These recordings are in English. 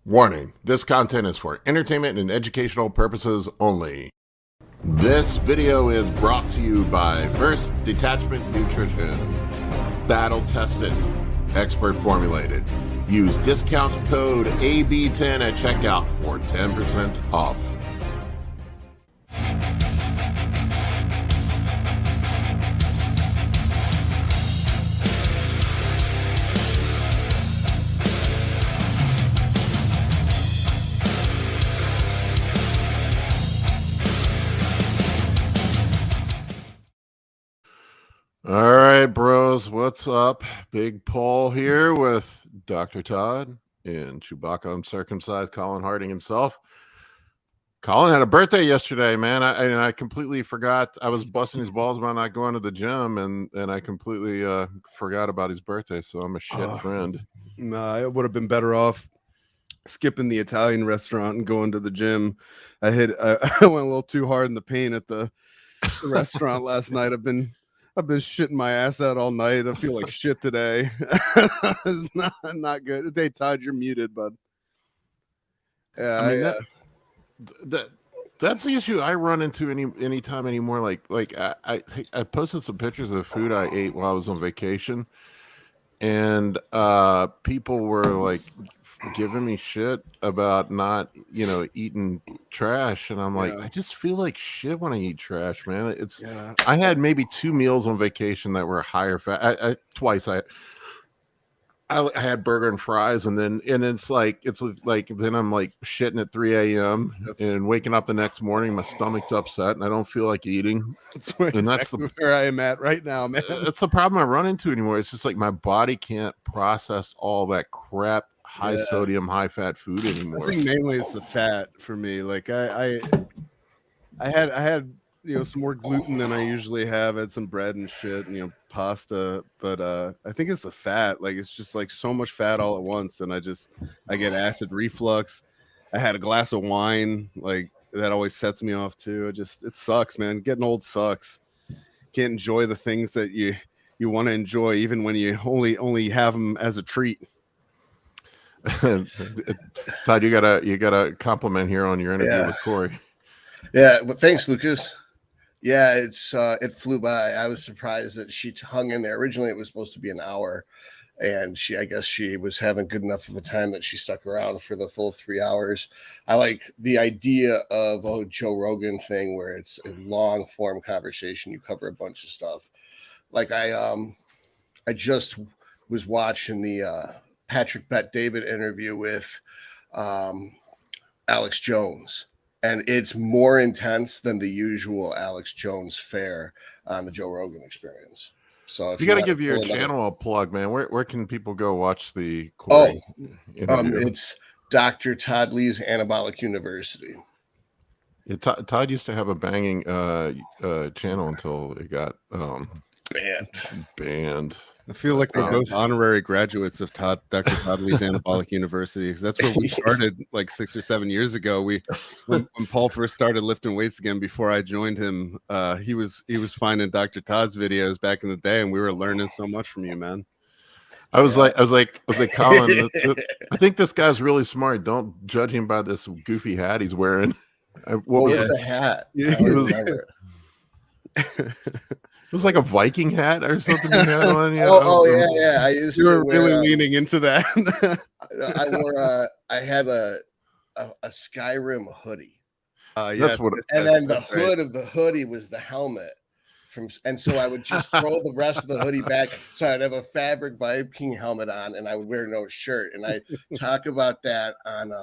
Warning, this content is for entertainment and educational purposes only. This video is brought to you by First Detachment Nutrition. Battle tested, expert formulated. Use discount code AB10 at checkout for 10% off. All right, bros, what's up? Big Paul here with Dr. Todd and Chewbacca uncircumcised Colin Harding himself. Colin had a birthday yesterday, man. I completely forgot. I was busting his balls about not going to the gym, and I completely forgot about his birthday, so I'm a shit friend. Nah, I would have been better off skipping the Italian restaurant and going to the gym. I went a little too hard in the paint at the restaurant last night. I've been shitting my ass out all night. I feel like shit today. It's not good. Hey, Todd, you're muted, bud. Yeah, I mean that's the issue I run into anytime anymore. Like I posted some pictures of the food I ate while I was on vacation, and people were like giving me shit about not eating trash, and I'm like, I just feel like shit when I eat trash, man. I had maybe 2 meals on vacation that were higher fat. Twice I had burger and fries, and it's like then I'm like shitting at 3 a.m. and waking up the next morning, my stomach's upset and I don't feel like eating. That's where I am at right now, man. That's the problem I run into anymore. It's just like my body can't process all that crap, high sodium, high fat food anymore. I think mainly it's the fat for me. Like I had some more gluten than I usually have. I had some bread and shit, and pasta, but I think it's the fat. Like it's just like so much fat all at once, and I get acid reflux. I had a glass of wine, like that always sets me off too. It sucks, man. Getting old sucks. Can't enjoy the things that you want to enjoy, even when you only have them as a treat. Todd, you got a compliment here on your interview with Cory. Yeah, well, thanks, Lucas. Yeah, it flew by. I was surprised that she hung in there. Originally, it was supposed to be an hour, and I guess she was having good enough of a time that she stuck around for the full 3 hours. I like the idea of a Joe Rogan thing where it's a long form conversation. You cover a bunch of stuff. Like I just was watching the Patrick Bet David interview with Alex Jones. And it's more intense than the usual Alex Jones fare on the Joe Rogan Experience. So if you got to give your channel a plug, man. Where can people go watch the Cory interview? It's Dr. Todd Lee's Anabolic University. Yeah, Todd used to have a banging channel until it got banned. I feel like we're both honorary graduates of Dr. Todd Lee's Anabolic University. That's where we started like 6 or 7 years ago. When Paul first started lifting weights again, before I joined him, he was finding Dr. Todd's videos back in the day, and we were learning so much from you, man. I was like, Colin, I think this guy's really smart. Don't judge him by this goofy hat he's wearing. What was the hat? It was like a Viking hat or something. You had on, yeah. You were really leaning into that. I had a Skyrim hoodie. Then the hood of the hoodie was the helmet. And so I would just throw the rest of the hoodie back. So I'd have a fabric Viking helmet on, and I would wear no shirt. And I talk about that on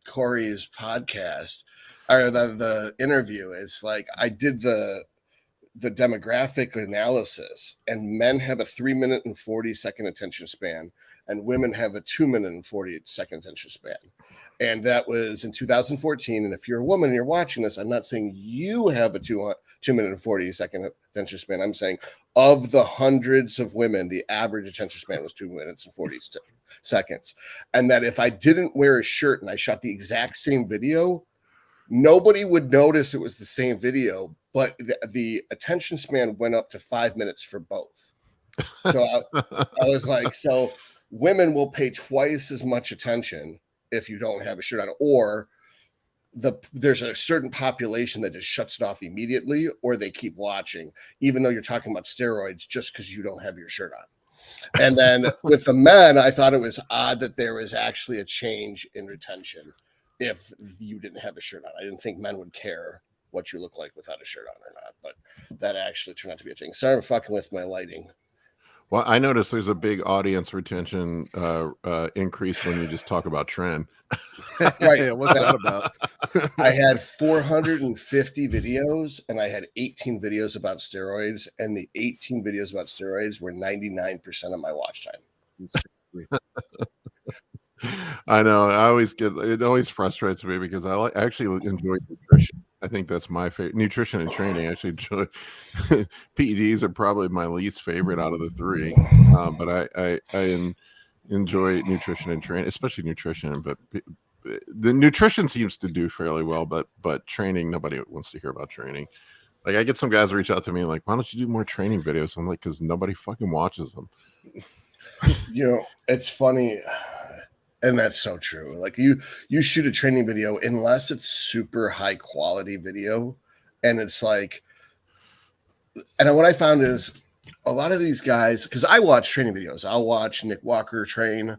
Cory's podcast, or the interview. It's like I did the demographic analysis, and men have a 3-minute and 40-second attention span, and women have a 2-minute and 40-second attention span. And that was in 2014. And if you're a woman and you're watching this, I'm not saying you have a 2-minute and 40-second attention span. I'm saying of the hundreds of women, the average attention span was 2 minutes and 40 seconds. And that if I didn't wear a shirt and I shot the exact same video, nobody would notice it was the same video, but the attention span went up to 5 minutes for both. So I was like, so women will pay twice as much attention if you don't have a shirt on, or there's a certain population that just shuts it off immediately, or they keep watching, even though you're talking about steroids, just because you don't have your shirt on. And then with the men, I thought it was odd that there was actually a change in retention if you didn't have a shirt on. I didn't think men would care what you look like without a shirt on or not, but that actually turned out to be a thing. Sorry, I'm fucking with my lighting. Well, I noticed there's a big audience retention increase when you just talk about trend. Right. What's that about? I had 450 videos and I had 18 videos about steroids, and the 18 videos about steroids were 99% of my watch time. I know. It always frustrates me because I actually enjoy nutrition. I think that's my favorite. Nutrition and training. I actually enjoy. PEDs are probably my least favorite out of the three, but I enjoy nutrition and training, especially nutrition. But the nutrition seems to do fairly well, but training, nobody wants to hear about training. Like I get some guys reach out to me like, why don't you do more training videos? I'm like, because nobody fucking watches them. You know, it's funny. And that's so true. Like you shoot a training video, unless it's super high quality video, and it's like, and what I found is a lot of these guys, because I watch training videos, I'll watch Nick Walker train,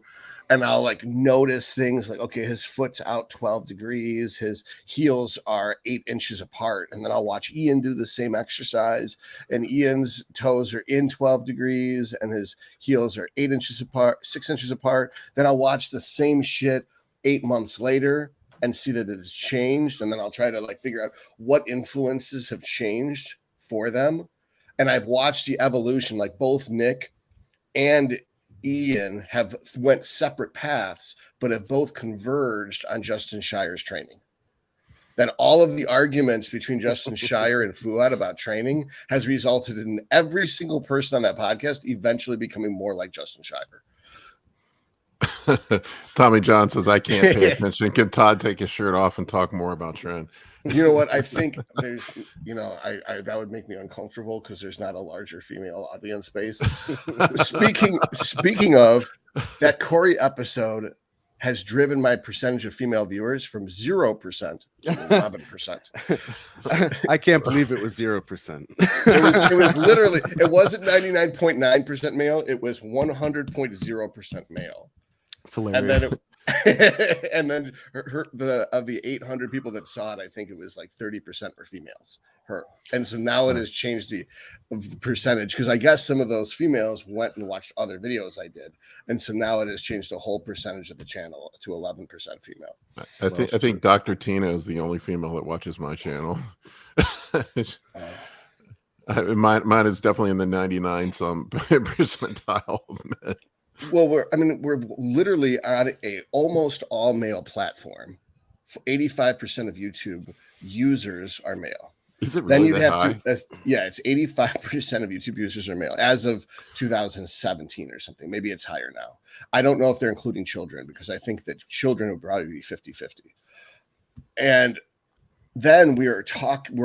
and I'll like notice things like, okay, his foot's out 12 degrees, his heels are 8 inches apart. And then I'll watch Ian do the same exercise, and Ian's toes are in 12 degrees and his heels are 8 inches apart, 6 inches apart. Then I'll watch the same shit 8 months later and see that it's changed. And then I'll try to like figure out what influences have changed for them. And I've watched the evolution, like both Nick and Ian have went separate paths, but have both converged on Justin Shire's training. That all of the arguments between Justin Shire and Fuad about training has resulted in every single person on that podcast eventually becoming more like Justin Shire. Tommy John says, I can't pay attention. Can Todd take his shirt off and talk more about trend? You know what? I think there's, you know, I that would make me uncomfortable because there's not a larger female audience base. Speaking of, that Cory episode has driven my percentage of female viewers from 0% to 11%. I can't believe it was 0%. It was literally, it wasn't 99.9% male. It was 100.0% male. It's hilarious. And then and then of the 800 people that saw it, I think it was like 30% were females. And so now it has changed the percentage, because I guess some of those females went and watched other videos I did, and so now it has changed the whole percentage of the channel to 11% female. I think Dr. Tina is the only female that watches my channel. Mine is definitely in the 99 some percentile of men. Well, we're literally on a almost all male platform. 85% of YouTube users are male. Is it really then you'd that have high? It's 85% of YouTube users are male as of 2017 or something. Maybe it's higher now. I don't know if they're including children, because I think that children would probably be 50-50. And then we're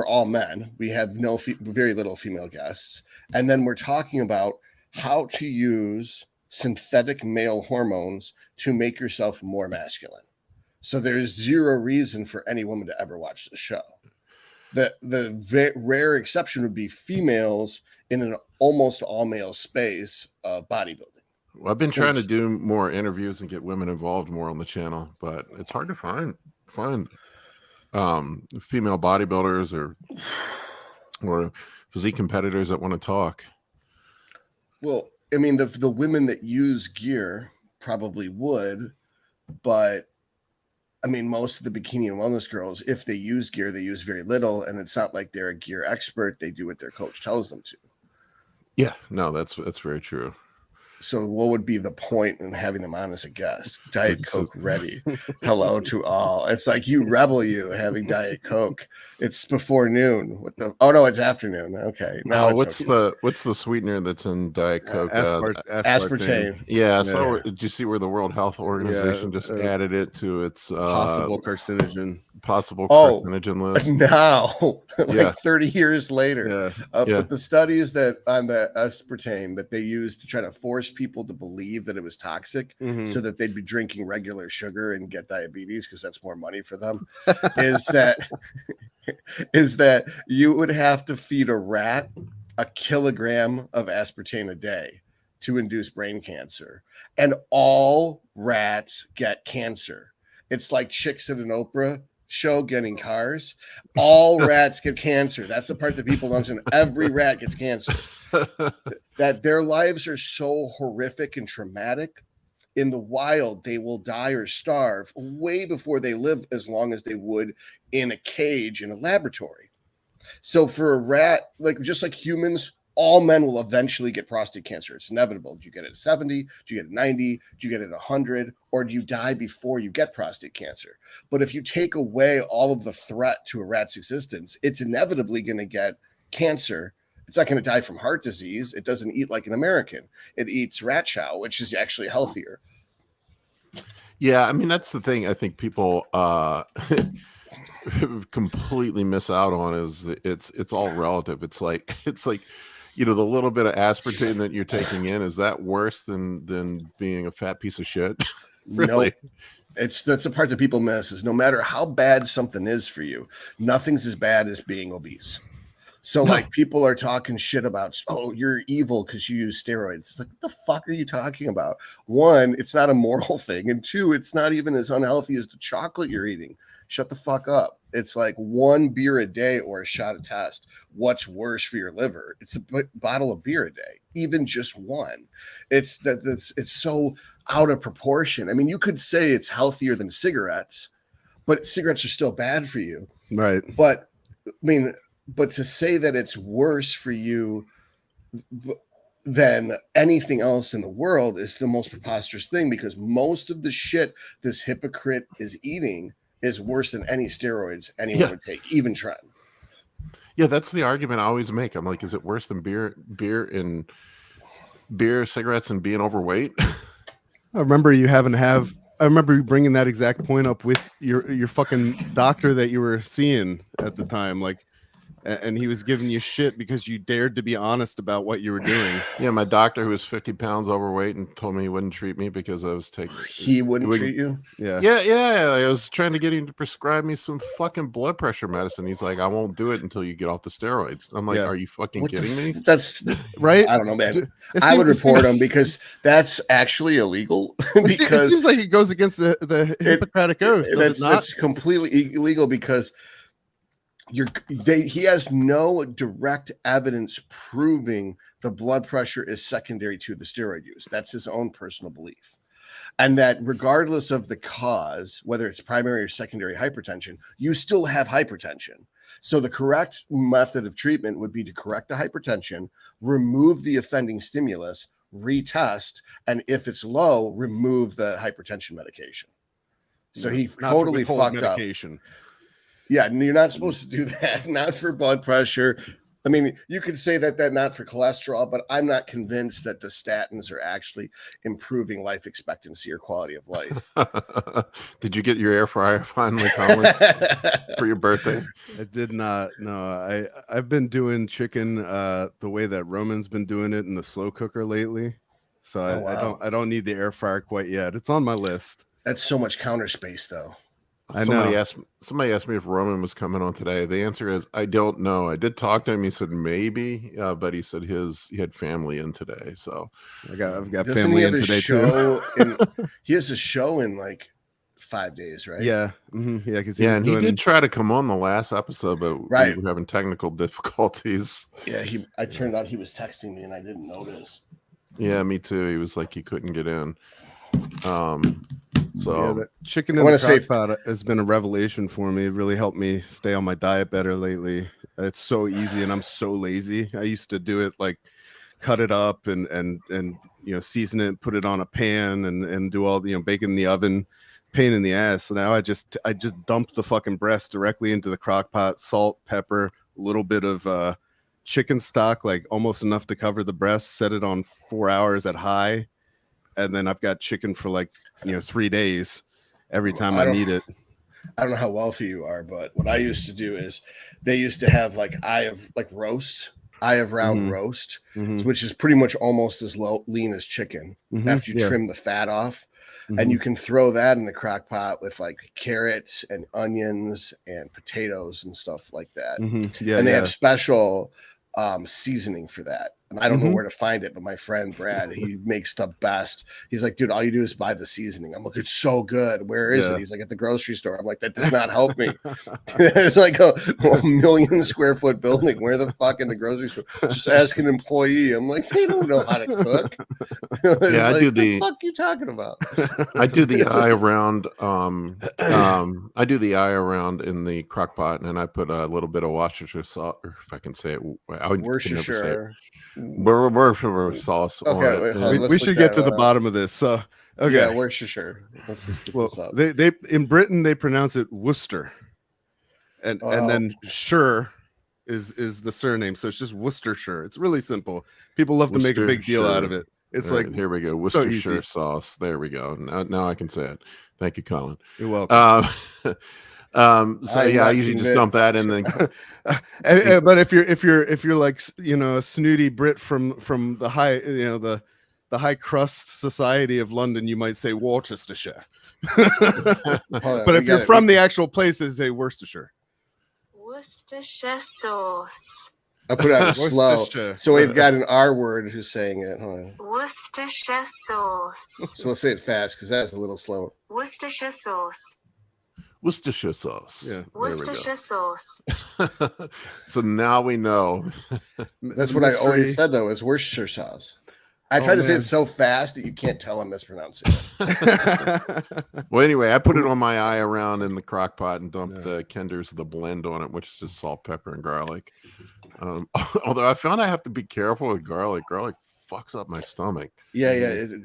all men. We have very little female guests. And then we're talking about how to use synthetic male hormones to make yourself more masculine. So there's zero reason for any woman to ever watch the show. The rare exception would be females in an almost all male space of bodybuilding. Well, I've been trying to do more interviews and get women involved more on the channel, but it's hard to find female bodybuilders or physique competitors that want to talk. Well, I mean, the women that use gear probably would, but I mean, most of the bikini and wellness girls, if they use gear, they use very little, and it's not like they're a gear expert. They do what their coach tells them to. Yeah, no, that's very true. So what would be the point in having them on as a guest? Diet Coke ready. Hello to all. It's like you having Diet Coke. It's before noon. Oh no, it's afternoon. Okay. Now what's the sweetener that's in Diet Coke? Aspartame. Yeah. So did you see where the World Health Organization just added it to its possible carcinogen list? Now, 30 years later. But the studies that on the aspartame that they use to try to force force people to believe that it was toxic so that they'd be drinking regular sugar and get diabetes because that's more money for them, is that you would have to feed a rat 1 kilogram of aspartame a day to induce brain cancer. And all rats get cancer. It's like chicks at an Oprah show getting cars. All rats get cancer. That's the part that people don't understand. Every rat gets cancer. That their lives are so horrific and traumatic. In the wild, they will die or starve way before they live as long as they would in a cage in a laboratory. So for a rat, like just like humans, all men will eventually get prostate cancer. It's inevitable. Do you get it at 70? Do you get it at 90? Do you get it at 100? Or do you die before you get prostate cancer? But if you take away all of the threat to a rat's existence, it's inevitably going to get cancer. It's not going to die from heart disease. It doesn't eat like an American. It eats rat chow, which is actually healthier. Yeah, I mean, that's the thing I think people completely miss out on is it's all relative. It's like you know, the little bit of aspartame that you're taking in, is that worse than being a fat piece of shit? Really? Nope. That's the part that people miss, is no matter how bad something is for you, nothing's as bad as being obese. So like people are talking shit about, oh, you're evil because you use steroids. It's like, what the fuck are you talking about? One, it's not a moral thing. And two, it's not even as unhealthy as the chocolate you're eating. Shut the fuck up. It's like 1 beer a day or a shot of test. What's worse for your liver? It's a bottle of beer a day, even just one. It's so out of proportion. I mean, you could say it's healthier than cigarettes, but cigarettes are still bad for you. Right. But I mean, but to say that it's worse for you than anything else in the world is the most preposterous thing, because most of the shit this hypocrite is eating is worse than any steroids anyone would take, even Trent. Yeah, that's the argument I always make. I'm like, is it worse than beer, cigarettes, and being overweight? I remember you I remember you bringing that exact point up with your fucking doctor that you were seeing at the time, like, and he was giving you shit because you dared to be honest about what you were doing. Yeah, my doctor, who was 50 pounds overweight and told me he wouldn't treat me because I was taking. He wouldn't treat you? Yeah. I was trying to get him to prescribe me some fucking blood pressure medicine. He's like, I won't do it until you get off the steroids. I'm like, are you fucking kidding me? That's right. I don't know, man. I would report him because that's actually illegal. Because it seems like it goes against the Hippocratic Oath. That's completely illegal because he has no direct evidence proving the blood pressure is secondary to the steroid use. That's his own personal belief. And that regardless of the cause, whether it's primary or secondary hypertension, you still have hypertension. So the correct method of treatment would be to correct the hypertension, remove the offending stimulus, retest, and if it's low, remove the hypertension medication. So he totally fucked medication up. Yeah, and you're not supposed to do that. Not for blood pressure. I mean, you could say that not for cholesterol, but I'm not convinced that the statins are actually improving life expectancy or quality of life. Did you get your air fryer finally, Colin, for your birthday? I did not. No, I've been doing chicken the way that Roman's been doing it in the slow cooker lately. So I don't need the air fryer quite yet. It's on my list. That's so much counter space, though. Somebody asked me if Roman was coming on today. The answer is I don't know. I did talk to him. He said maybe, but he said he had family in today. So I've got family in today too. He has a show in like 5 days, right? Yeah, yeah. And he did try to come on the last episode, but we were having technical difficulties. Yeah, I turned out he was texting me and I didn't notice. Yeah, me too. He was like he couldn't get in. So that chicken in the crock pot has been a revelation for me. It really helped me stay on my diet better lately. It's so easy and I'm so lazy. I used to do it like cut it up and season it, put it on a pan and do all the bake in the oven. Pain in the ass. So now I just dump the fucking breast directly into the crock pot, salt, pepper, a little bit of chicken stock, like almost enough to cover the breast, set it on 4 hours at high. And then I've got chicken for 3 days every time I need it. I don't know how wealthy you are, but what I used to do is they used to have roast eye of round Mhm. roast, Mhm. which is pretty much almost as lean as chicken Mhm. after you Yeah. trim the fat off. Mhm. And you can throw that in the crock pot with like carrots and onions and potatoes and stuff like that. Mhm. Yeah, And they yeah. have special seasoning for that. And I don't know Mhm. where to find it, but my friend Brad, he makes the best. He's like, dude, all you do is buy the seasoning. I'm like, it's so good. Where is Yeah. it? He's like, at the grocery store. I'm like, that does not help me. It's like a 1,000,000 square foot building. Where the fuck in the grocery store? Just ask an employee. I'm like, they don't know how to cook. It's Yeah, I like, do the the fuck you talking about? I do the eye around. I do the eye around in the crock pot, and then I put a little bit of Worcestershire sauce, or if I can say it, I can never say it. Worcestershire. Worcestershire sauce on Okay, it. wait, hold and- on, we let's should look get that to the one up. bottom of this. So, okay. Yeah, Worcestershire. Let's just look Well, this up. they in Britain they pronounce it Worcester, and then Shire is the surname, so it's just Worcestershire. It's really simple. People love to make a big deal out of it. It's All like right, here we go. so Worcestershire easy. sauce. There we go. Now I can say it. Thank you, Colin. You're welcome. So I'm yeah, I not usually just dump that in convinced. the. But if you're like a snooty Brit from the high the high crust society of London, you might say Worcestershire. But if you're from the actual place, they say Worcestershire. Worcestershire sauce. I put it on slow. Worcestershire. So we've got an R word who's saying it. Hold on. Worcestershire sauce. So let's say it fast because that's a little slow. Worcestershire sauce. Worcestershire sauce. Yeah. Worcestershire sauce. So now we know. That's what I always said though, is Worcestershire sauce. I try to say it so fast that you can't tell I'm mispronouncing it. Well, anyway, I put it on my eye around in the crock pot and dumped the Kinder's the blend on it, which is just salt, pepper, and garlic. Although I found I have to be careful with garlic. Garlic fucks up my stomach. Yeah.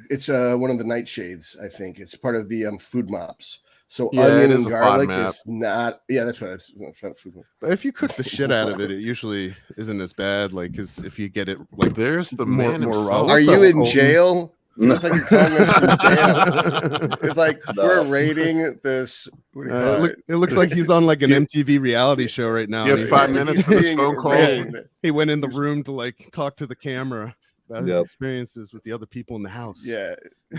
It's one of the nightshades, I think. It's part of the food mops. So Yeah, onion it is and a garlic FODMAP. is not. Yeah, that's what it's food map. But if you cook the shit out of it, it usually isn't as bad. Like, because if you get it like There's the more man raw. himself. Are What's you up, in Kolton? jail? You look like you're calling us from jail. It's like we're rating this. What do you call it? It looks like he's on like an MTV reality show right now. You have and 5 He's minutes for this being phone call. arraigned. he went in the room to like talk to the camera about his experiences with the other people in the house. Yeah,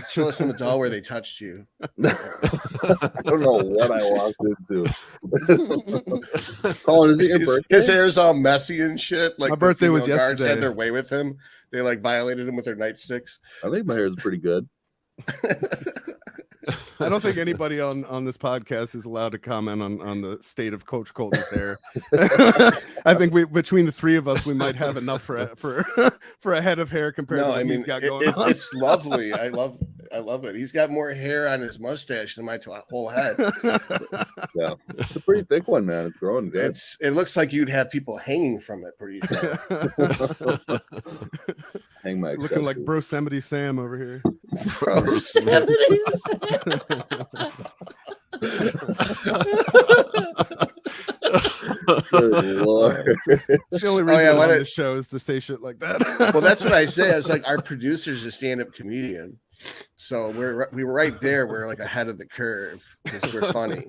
show us in the doll where they touched you. I don't know what I walked into. Colin, is it your birthday? His hair's all messy and shit. Like My birthday the was female guards yesterday. had their way with him. They like violated him with their nightsticks. I think my hair is pretty good. I don't think anybody on this podcast is allowed to comment on the state of Coach Colton's hair. I think between the three of us, we might have enough for a head of hair compared to what he's got going on. It's lovely. I love it. He's got more hair on his mustache than my whole head. Yeah, it's a pretty thick one, man. It's growing good. It looks like you'd have people hanging from it pretty soon. Hang my Looking like accessories. Brosemity Sam over here. Good Lord. It's the only reason I'm when on this show is to say shit like that. Well, that's what I say. It's like our producer's a stand-up comedian, so we were right there. We're like ahead of the curve because we're funny.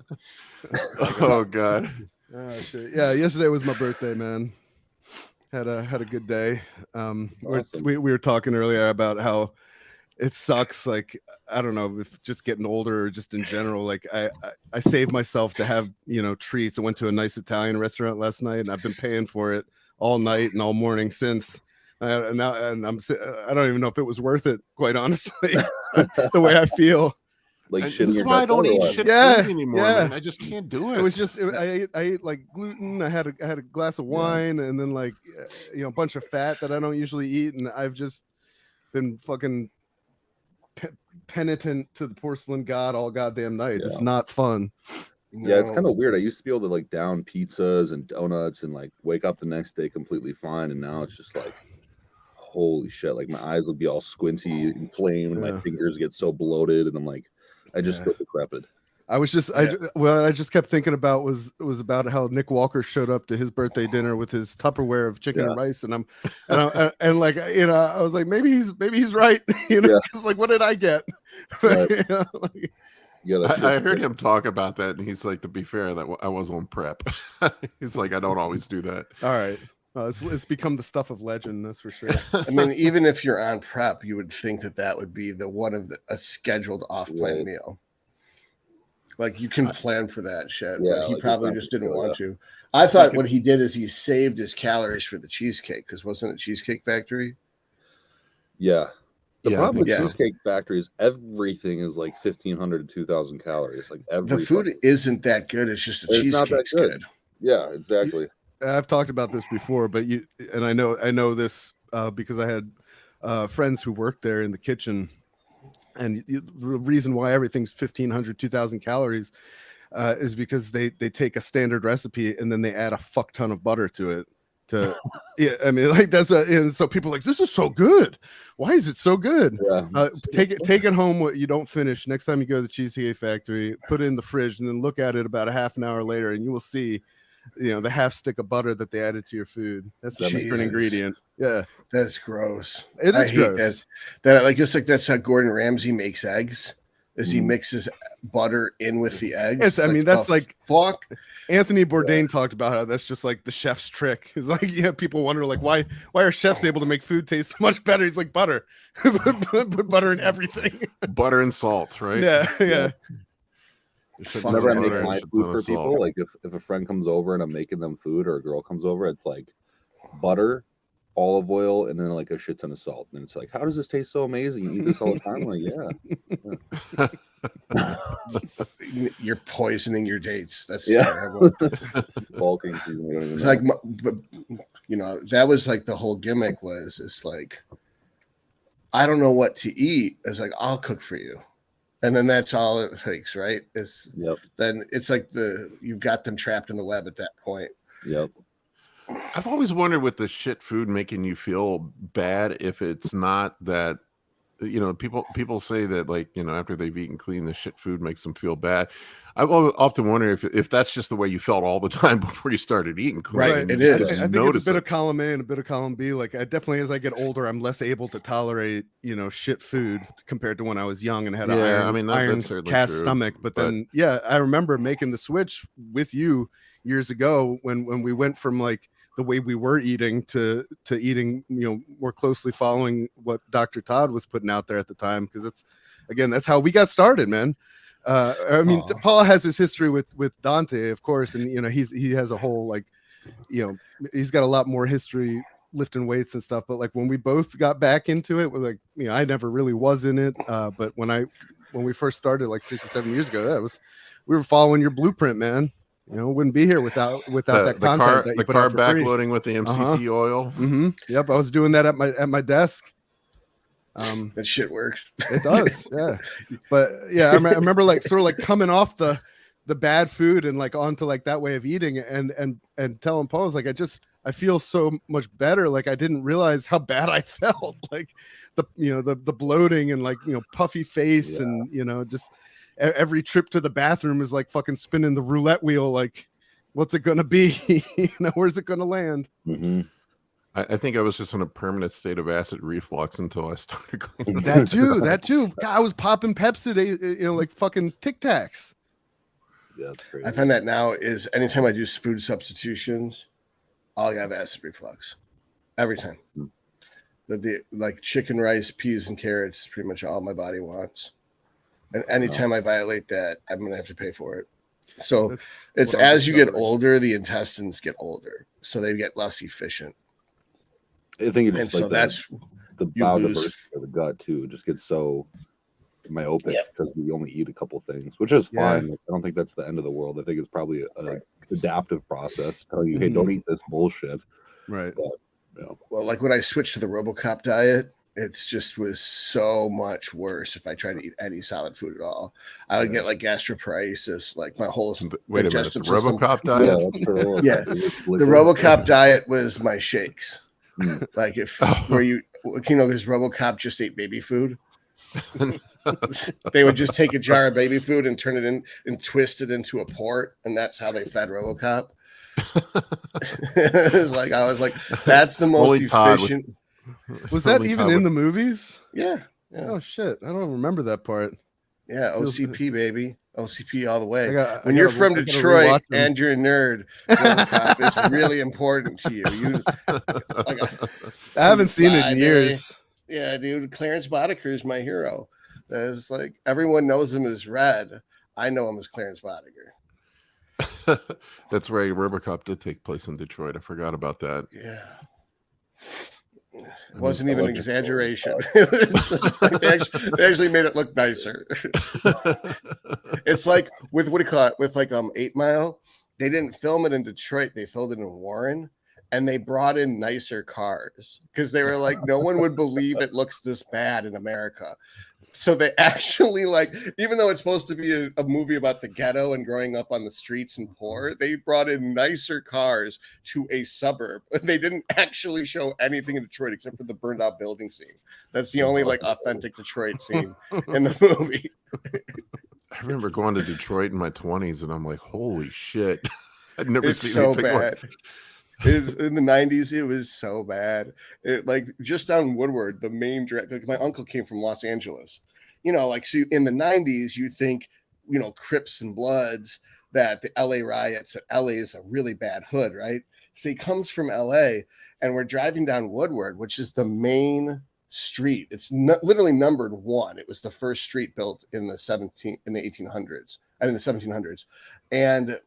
Oh God. Oh, shit. Yeah, yesterday was my birthday, man. Had a good day. Awesome. We were talking earlier about how it sucks. Like, I don't know if just getting older or just in general. Like, I saved myself to have treats. I went to a nice Italian restaurant last night, and I've been paying for it all night and all morning since. And I don't even know if it was worth it, quite honestly. The way I feel. Like And shitting this is your why I guts don't out or eat what? shit Yeah, food anymore, yeah. man. I just can't do it. It was just I ate like gluten. I had a glass of wine, and then like a bunch of fat that I don't usually eat, and I've just been fucking penitent to the porcelain god all goddamn night. It's not fun. Yeah, it's kind of weird. I used to be able to like down pizzas and donuts and like wake up the next day completely fine, and now it's just like, holy shit! Like my eyes will be all squinty, inflamed, and my fingers get so bloated, and I'm like, I just feel decrepit. I was just I just kept thinking about was about how Nick Walker showed up to his birthday dinner with his Tupperware of chicken and rice, and and like I was like maybe he's right, because like what did I get? Right. I heard him talk about that, and he's like, to be fair, that I was on prep. He's like, I don't always do that. All right. It's become the stuff of legend, that's for sure. I mean, even if you're on prep, you would think that would be a scheduled off-plan meal. Like you can plan for that shit, but he probably just didn't want to. I thought what he did is he saved his calories for the cheesecake, because wasn't it Cheesecake Factory? Yeah. The problem with Cheesecake Factory is everything is like 1,500 to 2,000 calories. Like the food isn't that good. It's just the cheesecake's good. Yeah, exactly. I've talked about this before, but I know this because I had friends who worked there in the kitchen, and the reason why everything's 1,500, 2,000 calories is because they take a standard recipe and then they add a fuck ton of butter to it. I mean, like and so people are like, this is so good. Why is it so good? Yeah. Take it home. What you don't finish next time you go to the Cheesecake Factory, put it in the fridge, and then look at it about a half an hour later, and you will see, the half stick of butter that they added to your food. That's a different ingredient. Yeah, that's gross. It is gross. That like just like that's how Gordon Ramsay makes eggs. Is he mixes butter in with the eggs? Yes, I mean that's like fuck. Anthony Bourdain talked about how that's just like the chef's trick. It's like people wonder like why are chefs able to make food taste so much better? He's like butter, put butter in everything. Butter and salt, right? Yeah. Whenever I make my food for people, like if a friend comes over and I'm making them food, or a girl comes over, it's like butter, olive oil, and then like a shit ton of salt. And it's like, how does this taste so amazing? You eat this all the time? I'm like, yeah. You're poisoning your dates. That's terrible. Bulking season. It's like, but that was like the whole gimmick was, it's like, I don't know what to eat. It's like, I'll cook for you. And then that's all it takes, right? Then it's like you've got them trapped in the web at that point. Yep. I've always wondered with the shit food making you feel bad if it's not that, people say that like, after they've eaten clean, the shit food makes them feel bad. I've often wondered if that's just the way you felt all the time before you started eating clean. Right, it is. I think it's a bit of column A and a bit of column B. Like I definitely, as I get older, I'm less able to tolerate, shit food compared to when I was young and had an iron cast stomach. But then, I remember making the switch with you years ago when we went from like the way we were eating to eating, more closely following what Dr. Todd was putting out there at the time. Because that's how we got started, man. I mean, Paul has his history with Dante, of course, and he has a whole like, he's got a lot more history lifting weights and stuff. But like when we both got back into it, we're like, I never really was in it. But when we first started like 6 or 7 years ago, we were following your blueprint, man. Wouldn't be here without that content that you put out for free. Backloading with the MCT oil. Mm-hmm. Yep, I was doing that at my desk. That shit works. It does, yeah. But yeah, I remember like sort of like coming off the bad food and like onto like that way of eating and telling Paul, like I feel so much better. Like I didn't realize how bad I felt. Like the bloating and like puffy face and just every trip to the bathroom is like fucking spinning the roulette wheel. Like, what's it gonna be? Where's it gonna land? Mm-hmm. I think I was just in a permanent state of acid reflux until I started cleaning. That too. God, I was popping Pepsi, like fucking Tic Tacs. Yeah, that's crazy. I find that now is anytime I do food substitutions, I'll have acid reflux every time. The like chicken, rice, peas, and carrots is pretty much all my body wants. And anytime I violate that, I'm gonna have to pay for it. So it's as you get older, the intestines get older, so they get less efficient. I think it's so that's the biodiversity of the gut too. It just gets so myopic because we only eat a couple things, which is fine. Like, I don't think that's the end of the world. I think it's probably an adaptive process telling you, hey, don't eat this bullshit. Right. But, well, like when I switched to the Robocop diet, it just was so much worse if I tried to eat any solid food at all. I would get like gastroparesis, like my whole digestive system. Robocop diet? Yeah. The Robocop diet was my shakes. Like where because RoboCop just ate baby food. They would just take a jar of baby food and turn it in and twist it into a port, and that's how they fed RoboCop. I was like, that's the most efficient. Was that even in the movies? Yeah. Oh shit, I don't remember that part. Yeah, OCP baby. OCP all the way. I When you're gotta- from I gotta Detroit rewatch them. and you're a nerd, Robocop is really important to you. Like, I haven't seen it in Baby. years. Yeah, dude. Clarence Boddicker is my hero. That's like everyone knows him as Red. I know him as Clarence Boddicker. That's right. Robocop did take place in Detroit. I forgot about that. Yeah. It I wasn't mean, even an I like exaggeration. It's like they actually made it look nicer. It's like with what do you call it? With like 8 Mile, they didn't film it in Detroit. They filmed it in Warren, and they brought in nicer cars because they were like, no one would believe it looks this bad in America. So they actually like, even though it's supposed to be a movie about the ghetto and growing up on the streets and poor, they brought in nicer cars to a suburb. They didn't actually show anything in Detroit except for the burned out building scene. That's the only like authentic Detroit scene in the movie. I remember going to Detroit in my 20s, and I'm like, holy shit. I'd never It's seen so anything bad. In the 90s, it was so bad. Like just down Woodward, the main direct. Like my uncle came from Los Angeles. You know, like so in the 90s, you think, you know, Crips and Bloods, that the LA riots, that LA is a really bad hood, right? So he comes from LA, and we're driving down Woodward, which is the main street. It's literally numbered 1. It was the first street built in the 1800s, I mean the 1700s, and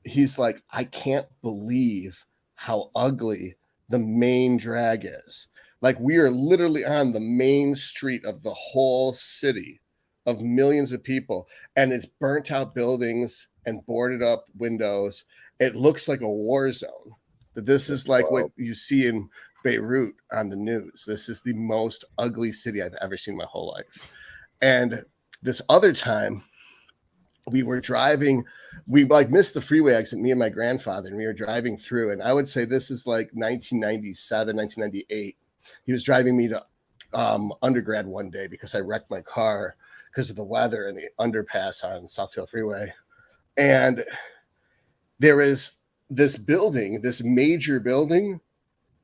he's like, I can't believe how ugly the main drag is. Like we are literally on the main street of the whole city of millions of people, and it's burnt out buildings and boarded up windows. It looks like a war zone. That this is like what you see in Beirut on the news. This is the most ugly city I've ever seen in my whole life. And this other time, we were driving, we like missed the freeway exit, me and my grandfather, and we were driving through, and I would say this is like 1997, 1998. He was driving me to undergrad one day because I wrecked my car because of the weather and the underpass on Southfield Freeway. And there is this building, this major building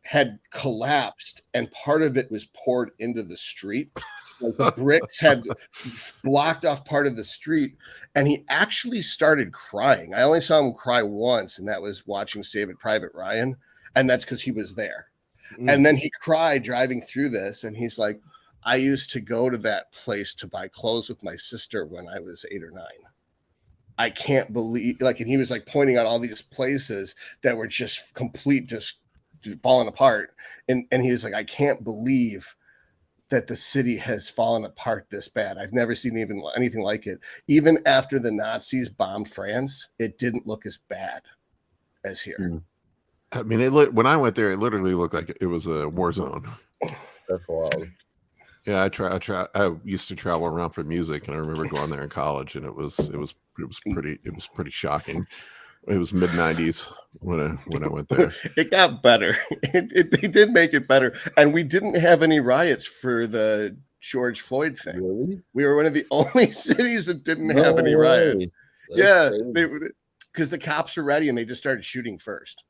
had collapsed, and part of it was poured into the street. Like the bricks had blocked off part of the street, and he actually started crying. I only saw him cry once, and that was watching Saving Private Ryan, and that's because he was there. And then he cried driving through this, and he's like, I used to go to that place to buy clothes with my sister when I was 8 or 9. I can't believe, like, and he was like pointing out all these places that were just just falling apart. And he was like, I can't believe that the city has fallen apart this bad. I've never seen even anything like it. Even after the Nazis bombed France, it didn't look as bad as here. I mean, when I went there, it literally looked like it was a war zone. That's wild. Yeah, I used to travel around for music, and I remember going there in college, and it was pretty shocking. It was mid 90s when I went there. It got better. They did make it better, and we didn't have any riots for the George Floyd thing. Really? We were one of the only cities that didn't have any riots. Yeah, because the cops were ready, and they just started shooting first.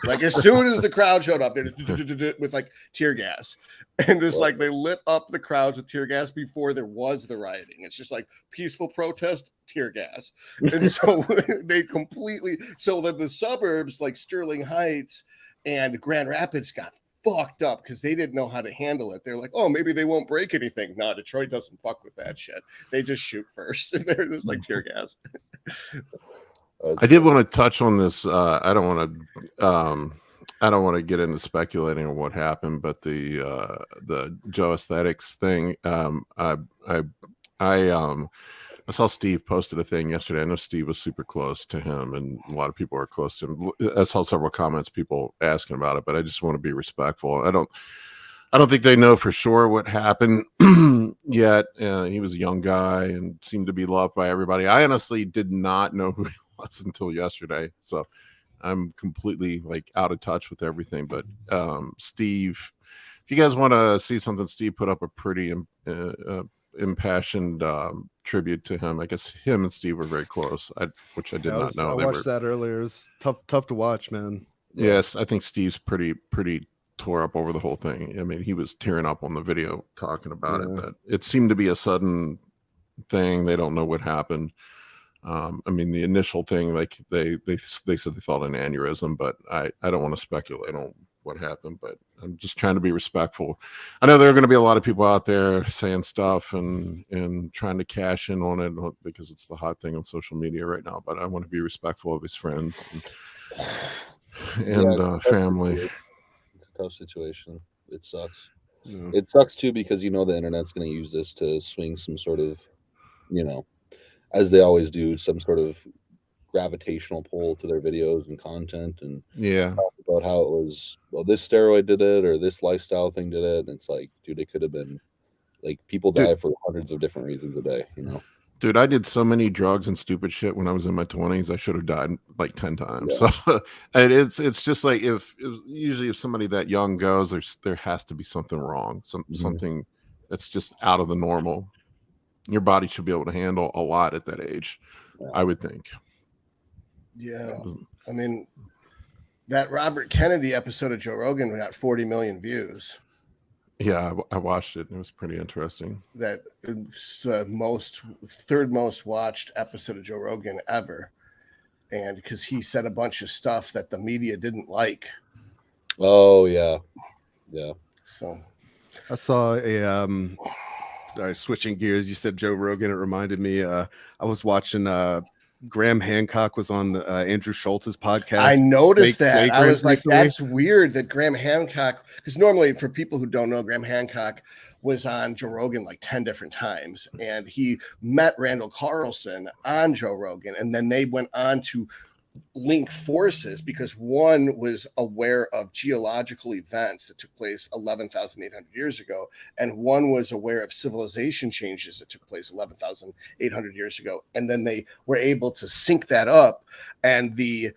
Like as soon as the crowd showed up, they with like tear gas, and just like they lit up the crowds with tear gas before there was the rioting. It's just like peaceful protest, tear gas, and so they completely. So that the suburbs like Sterling Heights and Grand Rapids got fucked up because they didn't know how to handle it. They're like, oh, maybe they won't break anything. No, Detroit doesn't fuck with that shit. They just shoot first. They're just like tear gas. I did want to touch on this. I don't want to get into speculating on what happened, but the Joe Aesthetics thing. I saw Steve posted a thing yesterday. I know Steve was super close to him, and a lot of people are close to him. I saw several comments, people asking about it, but I just want to be respectful. I don't think they know for sure what happened yet. He was a young guy and seemed to be loved by everybody. I honestly did not know who he was until yesterday, so I'm completely like out of touch with everything. But Steve, if you guys want to see something, Steve put up a pretty impassioned tribute to him. I guess him and Steve were very close, which I did not know. I watched that earlier. It was tough to watch, man. Yes, I think Steve's pretty tore up over the whole thing. I mean, he was tearing up on the video talking about it, but it seemed to be a sudden thing. They don't know what happened. I mean, the initial thing, like they said they thought an aneurysm, but I don't want to speculate on what happened, but I'm just trying to be respectful. I know there are going to be a lot of people out there saying stuff and trying to cash in on it because it's the hot thing on social media right now, but I want to be respectful of his friends and family. It's a tough situation. It sucks. Yeah. It sucks too because the internet's going to use this to swing some sort of, as they always do, some sort of gravitational pull to their videos and content, and talk about how it was, well, this steroid did it or this lifestyle thing did it, and it's like, dude, it could have been like people die for hundreds of different reasons a day. Dude, I did so many drugs and stupid shit when I was in my 20s. I should have died like 10 times. Yeah. So and it's just like usually if somebody that young goes, there has to be something wrong, something that's just out of the normal. Your body should be able to handle a lot at that age, I would think. Yeah. I mean, that Robert Kennedy episode of Joe Rogan got 40 million views. Yeah, I watched it. It was pretty interesting. That was the third most watched episode of Joe Rogan ever. And because he said a bunch of stuff that the media didn't like. Oh, yeah. Yeah. So I saw a sorry, switching gears. You said Joe Rogan. It reminded me. I was watching. Graham Hancock was on Andrew Schultz's podcast. I noticed that. I was like, that's weird that Graham Hancock, because normally for people who don't know, Graham Hancock was on Joe Rogan like 10 different times, and he met Randall Carlson on Joe Rogan, and then they went on to link forces because one was aware of geological events that took place 11,800 years ago, and one was aware of civilization changes that took place 11,800 years ago. And then they were able to sync that up, and the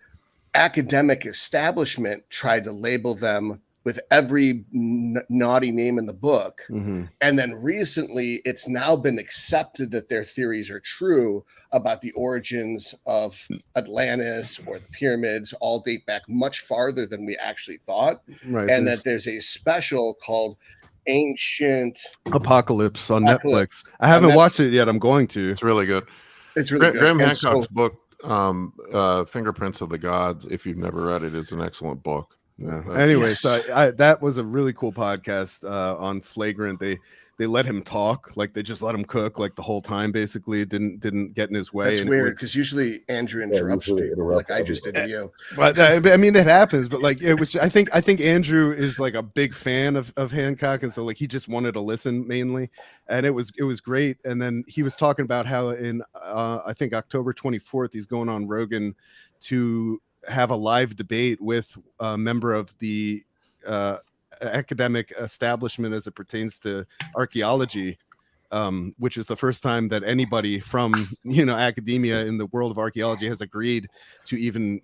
academic establishment tried to label them with every naughty name in the book. Mm-hmm. And then recently it's now been accepted that their theories are true about the origins of Atlantis or the pyramids all date back much farther than we actually thought. Right. And that there's a special called Ancient Apocalypse on Netflix. I haven't watched it yet. I'm going to. It's really good. It's really good. Graham Hancock's book, Fingerprints of the Gods, if you've never read it, is an excellent book. Yeah. Anyway, so that was a really cool podcast on Flagrant. They let him talk, like they just let him cook like the whole time. Basically, didn't get in his way. That's weird because usually Andrew interrupts people, like I just did to you. But I mean, it happens. But like it was, I think Andrew is like a big fan of Hancock, and so like he just wanted to listen mainly, and it was great. And then he was talking about how in I think October 24th he's going on Rogan to have a live debate with a member of the academic establishment as it pertains to archaeology, which is the first time that anybody from academia in the world of archaeology has agreed to even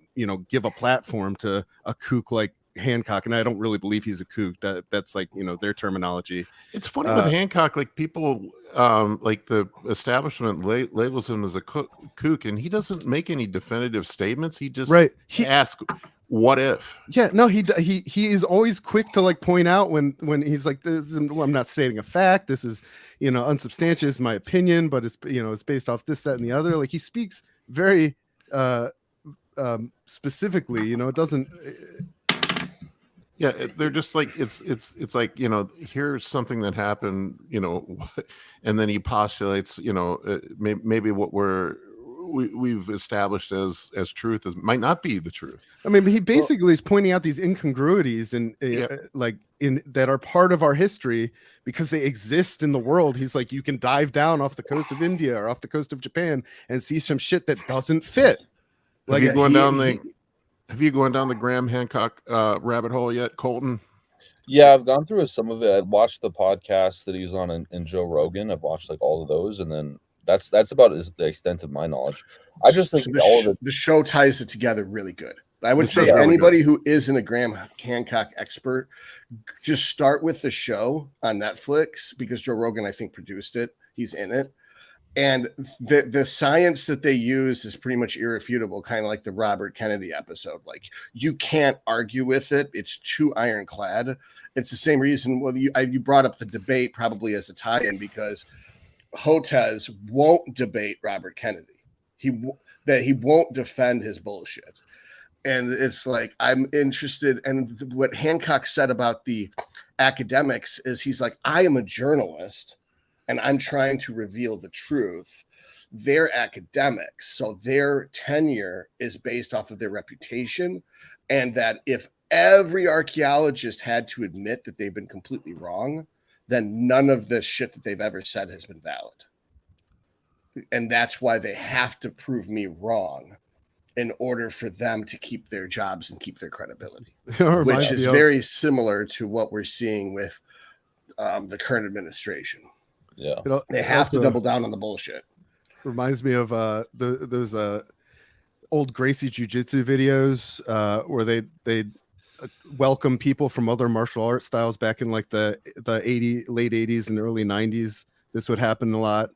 give a platform to a kook like Hancock. And I don't really believe he's a kook. That's like their terminology. It's funny with Hancock, like people like the establishment labels him as a kook, and he doesn't make any definitive statements. He just asks, what if? Yeah, no, he is always quick to like point out when he's like, I'm not stating a fact, this is unsubstantiated, it's my opinion, but it's it's based off this, that, and the other. Like he speaks very specifically. It doesn't. Yeah, they're just like it's like here's something that happened, and then he postulates maybe what we've established as truth might not be the truth. I mean, he basically is pointing out these incongruities and that are part of our history because they exist in the world. He's like, you can dive down off the coast of India or off the coast of Japan and see some shit that doesn't fit. Like have you gone down the Graham Hancock rabbit hole yet, Kolton? Yeah, I've gone through some of it. I watched the podcast that he's on in Joe Rogan. I've watched like all of those, and then that's about the extent of my knowledge. I just think the show ties it together really good. I would say anybody who isn't a Graham Hancock expert, just start with the show on Netflix because Joe Rogan, I think, produced it. He's in it. And the science that they use is pretty much irrefutable, kind of like the Robert Kennedy episode. Like you can't argue with it. It's too ironclad. It's the same reason. Well, you brought up the debate probably as a tie-in because Hotez won't debate Robert Kennedy. That he won't defend his bullshit. And it's like, I'm interested. And what Hancock said about the academics is he's like, I am a journalist and I'm trying to reveal the truth. They're academics, so their tenure is based off of their reputation. And that if every archaeologist had to admit that they've been completely wrong, then none of the shit that they've ever said has been valid. And that's why they have to prove me wrong in order for them to keep their jobs and keep their credibility, which is very similar to what we're seeing with the current administration. Yeah, they have to double down on the bullshit. Reminds me of those old Gracie Jiu-Jitsu videos where they welcome people from other martial art styles back in like the late 80s and early 90s. This would happen a lot.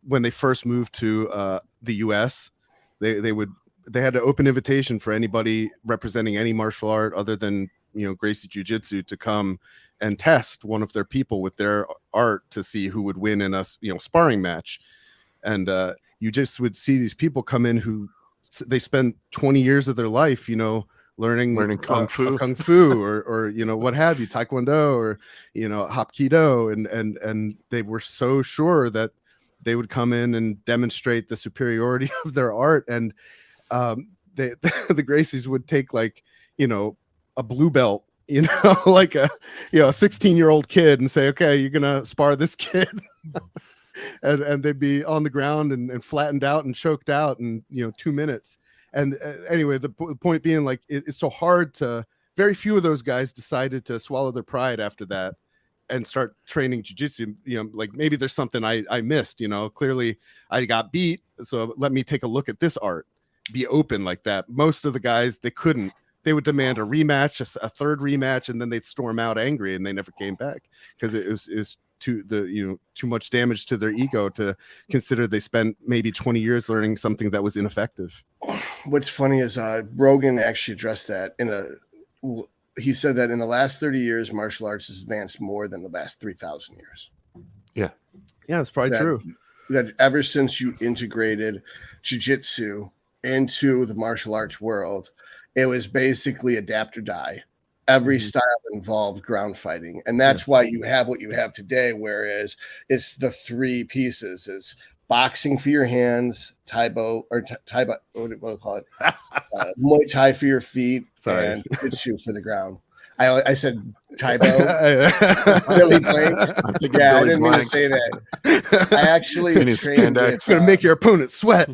When they first moved to the US, they had an open invitation for anybody representing any martial art other than, you know, Gracie Jiu-Jitsu to come and test one of their people with their art to see who would win in a, you know, sparring match. And you just would see these people come in who they spend 20 years of their life, you know, learning kung fu or you know, what have you, taekwondo or, you know, hapkido, and they were so sure that they would come in and demonstrate the superiority of their art. And the Gracies would take, like, you know, a blue belt, you know, like a 16-year-old kid, and say, okay, you're gonna spar this kid. and they'd be on the ground and flattened out and choked out in, you know, 2 minutes. And anyway, the point being, like, it's so hard to, very few of those guys decided to swallow their pride after that and start training jiu-jitsu. You know, like, maybe there's something I missed, you know, clearly I got beat, so let me take a look at this art, be open like that. Most of the guys, they couldn't. They would demand a rematch, a third rematch, and then they'd storm out angry, and they never came back because it was too much damage to their ego to consider they spent maybe 20 years learning something that was ineffective. What's funny is Rogan actually addressed that he said that in the last 30 years, martial arts has advanced more than the last 3,000 years. Yeah, it's probably true. That ever since you integrated jiu-jitsu into the martial arts world, it was basically adapt or die. Every style involved ground fighting. And that's why you have what you have today, whereas it's the three pieces is boxing for your hands, Taibo, or Taibo, what do you call it? Muay Thai for your feet, and Jiu-Jitsu for the ground. I said Taibo. Billy Blanks. I didn't mean to say that. I actually trained with, it's going to make your opponent sweat.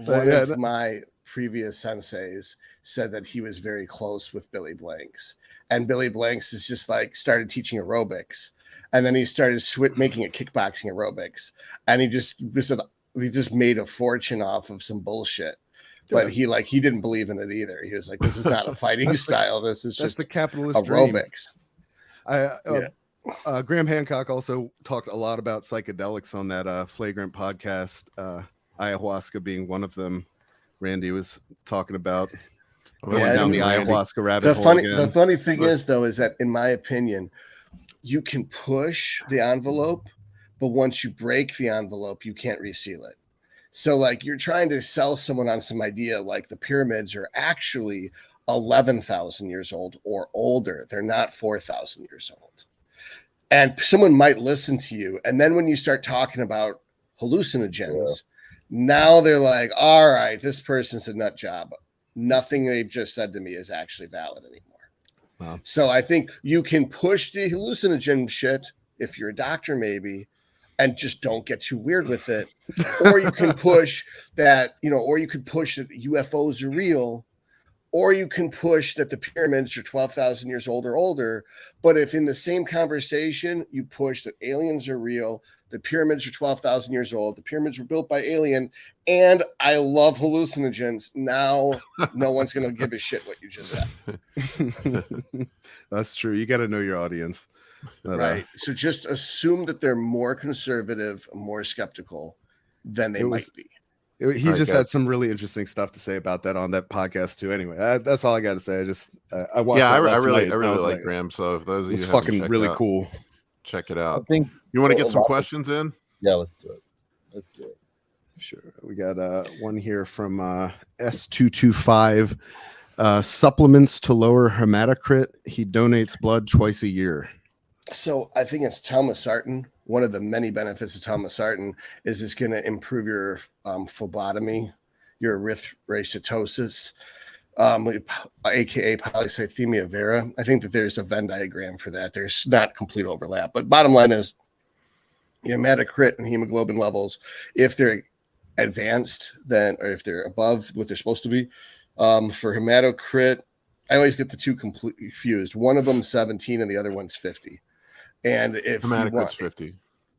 One of my previous senseis said that he was very close with Billy Blanks. And Billy Blanks is just like started teaching aerobics. And then he started making it kickboxing aerobics. And he just made a fortune off of some bullshit. But he didn't believe in it either. He was like, this is not a fighting style. This is just the capitalist aerobics. Graham Hancock also talked a lot about psychedelics on that Flagrant podcast, ayahuasca being one of them. Randy was talking about going down the ayahuasca rabbit hole. The funny thing is, though, is that in my opinion, you can push the envelope, but once you break the envelope, you can't reseal it. So, like, you're trying to sell someone on some idea like the pyramids are actually 11,000 years old or older. They're not 4,000 years old. And someone might listen to you. And then when you start talking about hallucinogens, now they're like, all right, this person's a nut job. Nothing they've just said to me is actually valid anymore. Wow. So I think you can push the hallucinogen shit if you're a doctor, maybe, and just don't get too weird with it. Or you can push that, or you could push that UFOs are real, or you can push that the pyramids are 12,000 years old or older. But if in the same conversation you push that aliens are real, the pyramids are 12,000 years old, the pyramids were built by alien, and I love hallucinogens, now no one's going to give a shit what you just said. That's true. You got to know your audience. But, right. So just assume that they're more conservative, more skeptical than they might be. He just had some really interesting stuff to say about that on that podcast too. Anyway, that's all I got to say. I watched. I really like Graham. So if those of you fucking really cool. check it I out. think You want to a get some lot of- questions in? Yeah, let's do it. Let's do it. Sure. We got one here from S225. Supplements to lower hematocrit. He donates blood twice a year. So I think it's telmisartan. One of the many benefits of telmisartan is it's going to improve your phlebotomy, your erythrocytosis, aka polycythemia vera. I think that there's a Venn diagram for that. There's not complete overlap, but bottom line is your hematocrit and hemoglobin levels, if they're advanced, then or if they're above what they're supposed to be, for hematocrit, I always get the two completely confused. One of them 17 and the other one's 50. And if Hematocrit's 50.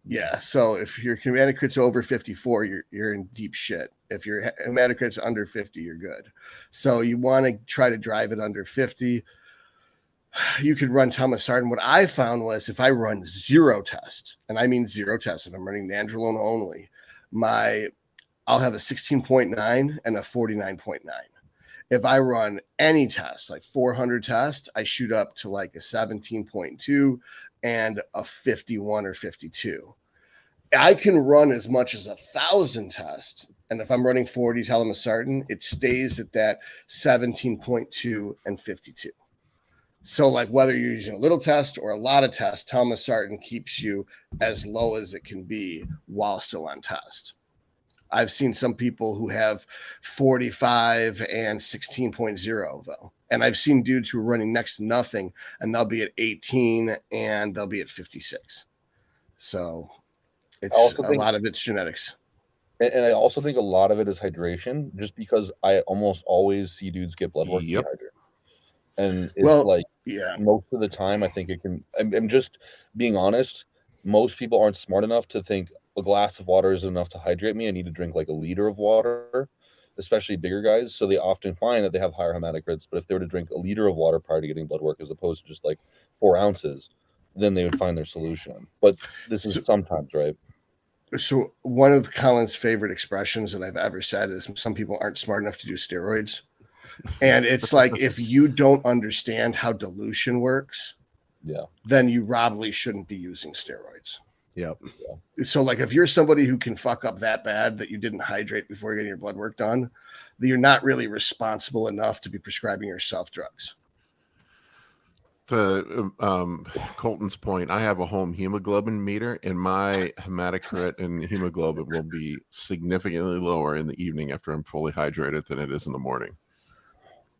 yeah, so if your hematocrit's over 54, you're in deep shit. If your hematocrit's under 50, you're good. So you want to try to drive it under 50. You could run telmisartan. What I found was if I run zero test, and I mean zero test, if I'm running nandrolone only, I'll have a 16.9 and a 49.9. If I run any test, like 400 tests, I shoot up to like a 17.2 and a 51 or 52. I can run as much as 1,000 tests. And if I'm running 40 telmisartan, it stays at that 17.2 and 52. So like whether you're using a little test or a lot of tests, telmisartan keeps you as low as it can be while still on test. I've seen some people who have 45 and 16.0 though. And I've seen dudes who are running next to nothing and they'll be at 18 and they'll be at 56. So it's a lot of it's genetics. And I also think a lot of it is hydration, just because I almost always see dudes get blood work dehydrated. And it's most of the time, I think it can. I'm just being honest. Most people aren't smart enough to think a glass of water is enough to hydrate me. I need to drink like a liter of water, especially bigger guys. So they often find that they have higher hematocrits. But if they were to drink a liter of water prior to getting blood work, as opposed to just like 4 ounces, then they would find their solution. But this is sometimes right. So one of Colin's favorite expressions that I've ever said is some people aren't smart enough to do steroids. And it's like, if you don't understand how dilution works, then you probably shouldn't be using steroids. Yep. So like if you're somebody who can fuck up that bad that you didn't hydrate before getting your blood work done, you're not really responsible enough to be prescribing yourself drugs. To Colton's point, I have a home hemoglobin meter, and my hematocrit and hemoglobin will be significantly lower in the evening after I'm fully hydrated than it is in the morning.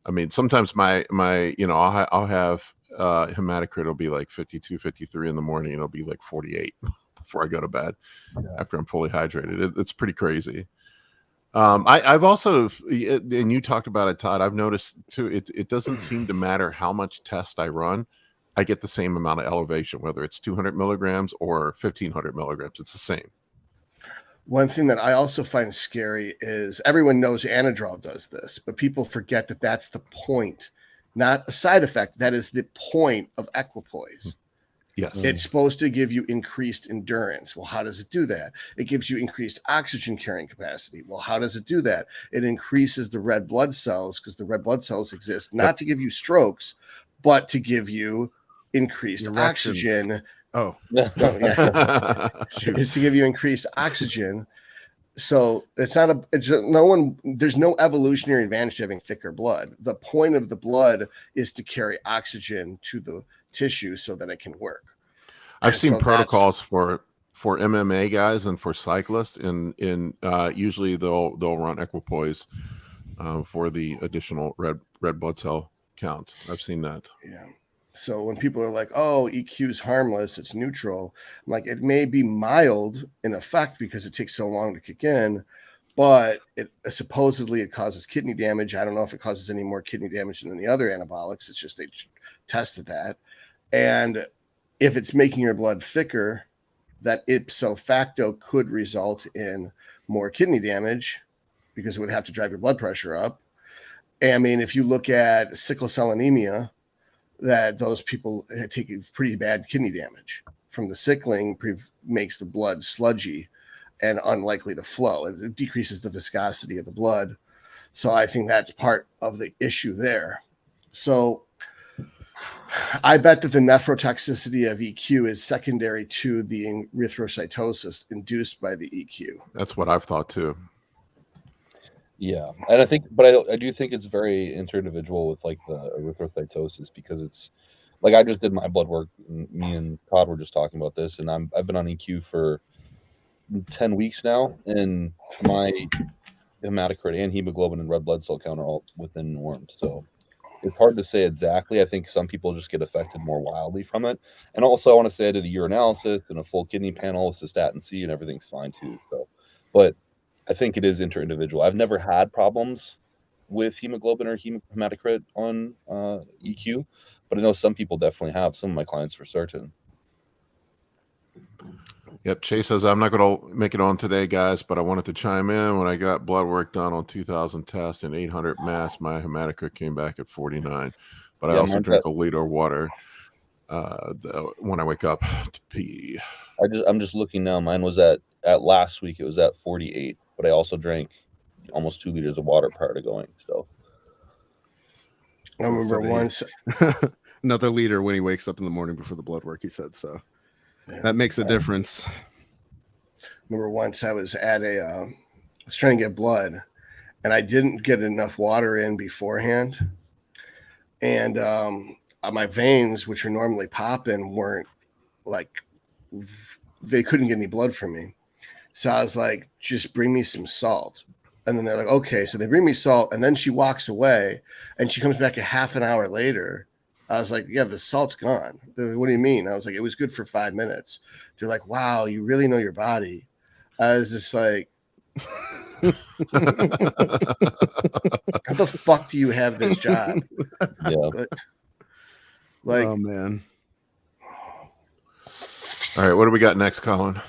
I mean, sometimes my I'll have hematocrit will be like 52, 53 in the morning, and it'll be like 48 before I go to bed after I'm fully hydrated. It's pretty crazy. I've also, and you talked about it, Todd, I've noticed too, it doesn't seem to matter how much test I run. I get the same amount of elevation, whether it's 200 milligrams or 1500 milligrams. It's the same. One thing that I also find scary is everyone knows Anadrol does this, but people forget that that's the point, not a side effect. That is the point of equipoise. Yes. It's supposed to give you increased endurance. Well, how does it do that? It gives you increased oxygen carrying capacity. Well, how does it do that? It increases the red blood cells, because the red blood cells exist not to give you strokes, but to give you increased oxygen. Oh, no, yeah. It's to give you increased oxygen. So there's no evolutionary advantage to having thicker blood. The point of the blood is to carry oxygen to the tissue so that it can work. I've seen protocols for MMA guys and for cyclists, and usually they'll run equipoise for the additional red blood cell count. I've seen that. Yeah. So when people are like, "Oh, EQ is harmless, it's neutral," I'm like, it may be mild in effect because it takes so long to kick in, but it supposedly causes kidney damage. I don't know if it causes any more kidney damage than the other anabolics. It's just they tested that. And if it's making your blood thicker, that ipso facto could result in more kidney damage because it would have to drive your blood pressure up. And I mean, if you look at sickle cell anemia, that those people take pretty bad kidney damage from the sickling, makes the blood sludgy and unlikely to flow. It decreases the viscosity of the blood. So I think that's part of the issue there. So I bet that the nephrotoxicity of EQ is secondary to the erythrocytosis induced by the EQ. That's what I've thought too. Yeah, and I think, but I do think it's very interindividual with like the erythrocytosis, because it's like I just did my blood work. And me and Todd were just talking about this, and I've been on EQ for 10 weeks now, and my hematocrit and hemoglobin and red blood cell count are all within norms. So it's hard to say exactly. I think some people just get affected more wildly from it. And also, I want to say I did a urinalysis and a full kidney panel with cystatin C, and everything's fine too. So, but I think it is interindividual. I've never had problems with hemoglobin or hematocrit on EQ, but I know some people definitely have. Some of my clients for certain. Yep, Chase says, I'm not going to make it on today, guys, but I wanted to chime in. When I got blood work done on 2,000 tests and 800 mass, my hematocrit came back at 49. But I also drink a liter of water when I wake up to pee. I'm just looking now. Mine was at last week, it was at 48, but I also drank almost 2 liters of water prior to going. So I remember once another liter when he wakes up in the morning before the blood work, he said. So that makes a difference. Remember once I was at I was trying to get blood, and I didn't get enough water in beforehand, and my veins, which are normally popping, weren't like, they couldn't get any blood from me. So I was like, just bring me some salt. And then they're like, okay. So they bring me salt, and then she walks away, and she comes back a half an hour later. I was like, yeah, the salt's gone. They're like, what do you mean? I was like, it was good for 5 minutes. They're like, wow, you really know your body. I was just like, how the fuck do you have this job? yeah. Like, oh man. All right, what do we got next, Colin?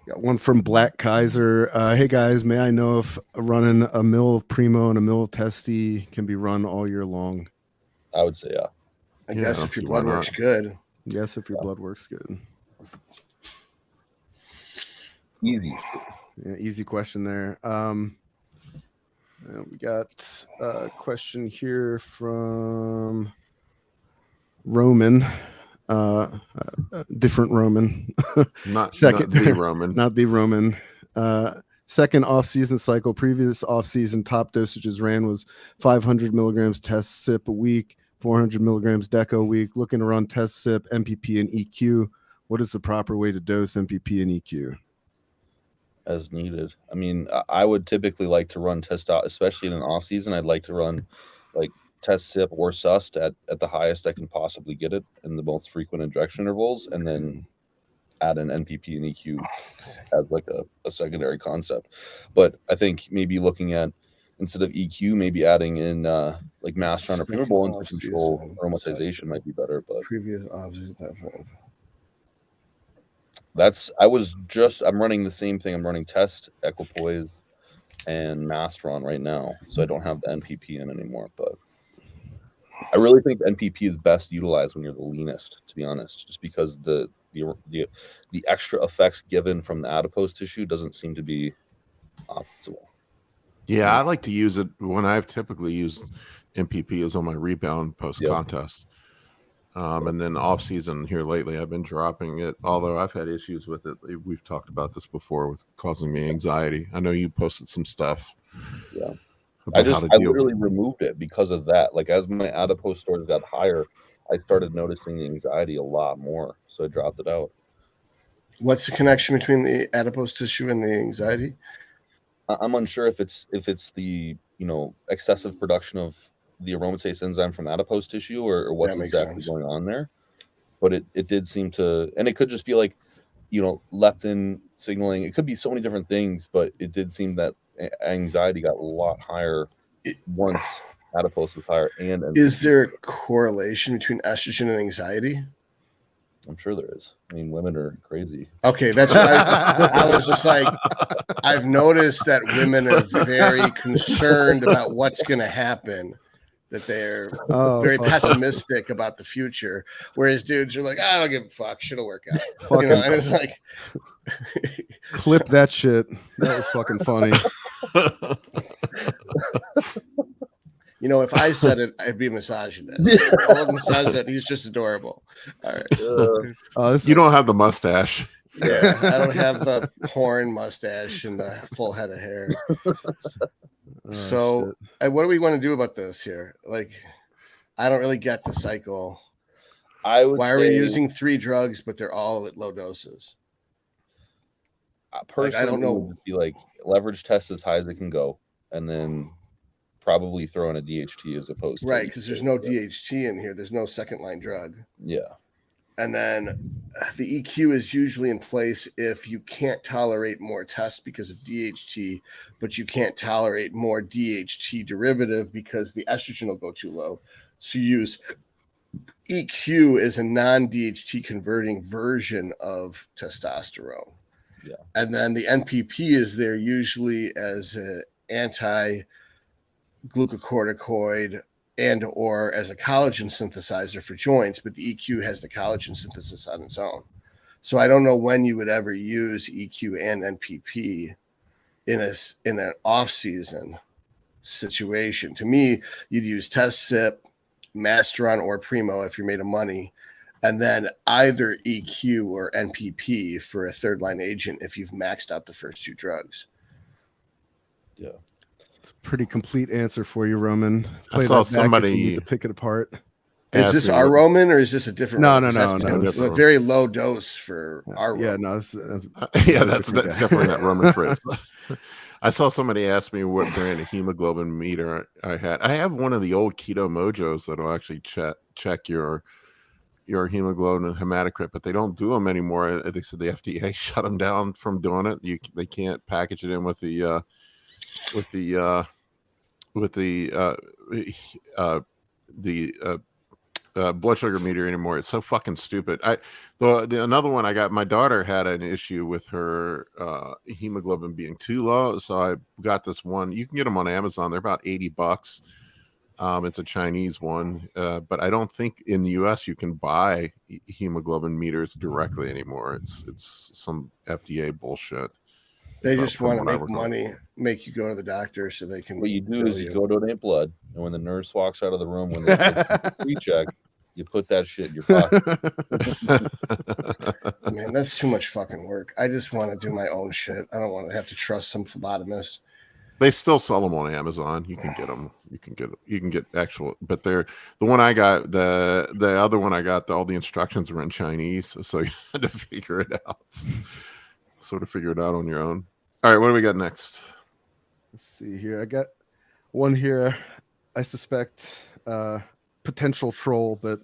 Got one from Black Kaiser. Hey guys, may I know if running a mill of Primo and a mill of Testy can be run all year long? I would say, yeah. I guess if your blood works good. Yes, if your blood works good. Easy. Yeah, easy question there. We got a question here from Roman. Different Roman. Not Second, not the Roman. Not the Roman. Second off-season cycle. Previous off-season top dosages ran was 500 milligrams test sip a week, 400 milligrams deco a week. Looking to run test sip, MPP, and EQ. What is the proper way to dose MPP and EQ? As needed. I mean, I would typically like to run test out, especially in an off season. I'd like to run like test sip or sust at the highest I can possibly get it in the most frequent injection intervals, and then add an NPP and EQ as like a secondary concept. But I think maybe looking at, instead of EQ, maybe adding in like Mastron or Primo to control aromatization might be better. But previous off-season, I'm running the same thing. I'm running test, equipoise, and Mastron right now, so I don't have the NPP in anymore. But I really think the NPP is best utilized when you're the leanest, to be honest, just because the extra effects given from the adipose tissue doesn't seem to be optimal. Yeah, I like to use it when I've typically used MPP is on my rebound post contest. And then off season here lately, I've been dropping it, although I've had issues with it. We've talked about this before with causing me anxiety. I know you posted some stuff. Yeah. I literally removed it because of that. Like, as my adipose stores got higher, I started noticing the anxiety a lot more. So I dropped it out. What's the connection between the adipose tissue and the anxiety? I'm unsure if it's the, excessive production of the aromatase enzyme from adipose tissue or what's exactly going on there. But it did seem to, and it could just be like, leptin signaling. It could be so many different things, but it did seem that anxiety got a lot higher once adipose was higher. And is there a correlation between estrogen and anxiety? I'm sure there is. I mean, women are crazy. Okay, that's what I was just like, I've noticed that women are very concerned about what's going to happen, that they're very pessimistic about the future, whereas dudes are like, I don't give a fuck, shit'll work out. And it's like, clip that shit. That was fucking funny. You know, if I said it, I'd be a misogynist. Colton says it. He's just adorable. All right. You don't have the mustache. Yeah, I don't have the porn mustache and the full head of hair. So, what do we want to do about this here? Like, I don't really get the cycle. Why are we using 3 drugs, but they're all at low doses? Personally, I don't know. It would be like leverage test as high as it can go, and then probably throw in a DHT as opposed to right, because there's no DHT in here. There's no second line drug. Yeah. And then the EQ is usually in place if you can't tolerate more tests because of DHT, but you can't tolerate more DHT derivative because the estrogen will go too low. So you use EQ as a non-DHT converting version of testosterone. Yeah. And then the NPP is there usually as an anti-glucocorticoid and or as a collagen synthesizer for joints, but the EQ has the collagen synthesis on its own. So I don't know when you would ever use EQ and NPP in an off-season situation. To me, you'd use Test Sip, Masteron, or Primo if you're made of money, and then either EQ or NPP for a third-line agent if you've maxed out the first 2 drugs. Yeah. It's a pretty complete answer for you, Roman. I saw somebody need to pick it apart. Is this our Roman or is this a different? No. It's a very low dose for our Roman. No. That's definitely not Roman Fritz. I saw somebody ask me what brand of hemoglobin meter I had. I have one of the old Keto Mojos that'll actually check your hemoglobin and hematocrit, but they don't do them anymore. They said the FDA shut them down from doing it. They can't package it in with the blood sugar meter anymore. It's so fucking stupid. Another one I got, my daughter had an issue with her hemoglobin being too low, so I got this one. You can get them on Amazon. They're about $80. It's a Chinese one, but I don't think in the US you can buy hemoglobin meters directly anymore. It's some FDA bullshit. They just want to make money, make you go to the doctor so they can. What you do is you go donate blood, and when the nurse walks out of the room when they pre-check, you put that shit in your pocket. Man, that's too much fucking work. I just want to do my own shit. I don't want to have to trust some phlebotomist. They still sell them on Amazon. You can get them. You can get actual, but they're the one I got. The other one I got. All the instructions were in Chinese, so you had to figure it out. Sort of figure it out on your own. All right, what do we got next? Let's see here. I got one here. I suspect potential troll, but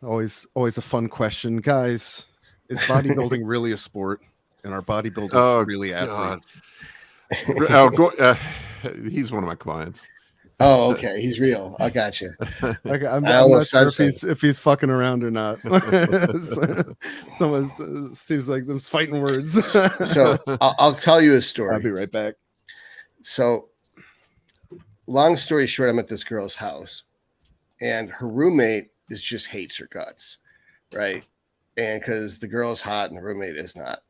always a fun question, guys. Is bodybuilding really a sport, and are bodybuilders really athletes? He's one of my clients. Oh, okay. He's real. I got you. Okay, I'm not sure if he's fucking around or not. Someone seems like them's fighting words. So I'll tell you a story. I'll be right back. So, long story short, I'm at this girl's house, and her roommate just hates her guts, right? And because the girl's hot and the roommate is not.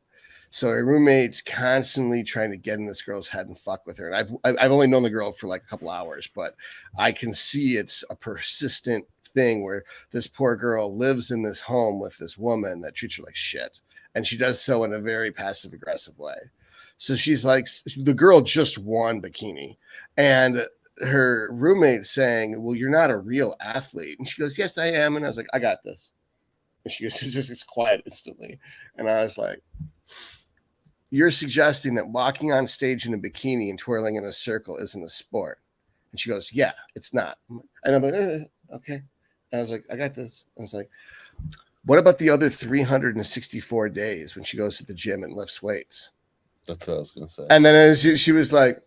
So her roommate's constantly trying to get in this girl's head and fuck with her. And I've only known the girl for like a couple hours, but I can see it's a persistent thing where this poor girl lives in this home with this woman that treats her like shit. And she does so in a very passive aggressive way. So she's like, the girl just won bikini. And her roommate's saying, well, you're not a real athlete. And she goes, yes, I am. And I was like, I got this. And she goes, it's quiet instantly. And I was like, you're suggesting that walking on stage in a bikini and twirling in a circle isn't a sport. And she goes, yeah, it's not. And I'm like, okay. And I was like, I got this. I was like, what about the other 364 days when she goes to the gym and lifts weights? That's what I was going to say. And then she was like,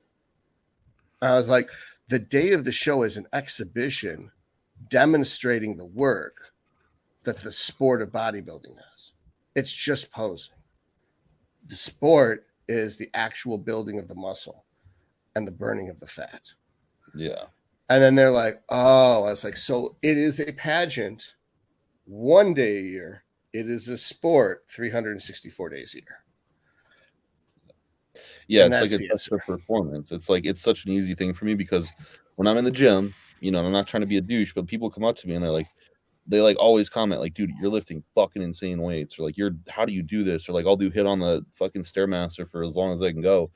I was like, the day of the show is an exhibition demonstrating the work that the sport of bodybuilding is. It's just posing. The sport is the actual building of the muscle and the burning of the fat. Yeah. And then they're like, oh, I was like, so it is a pageant one day a year. It is a sport 364 days a year. Yeah, And it's like a test of performance. It's like, it's such an easy thing for me because when I'm in the gym, and I'm not trying to be a douche, but people come up to me and they always comment like, dude, you're lifting fucking insane weights, or like, how do you do this? Or like, I'll do hit on the fucking Stairmaster for as long as I can go.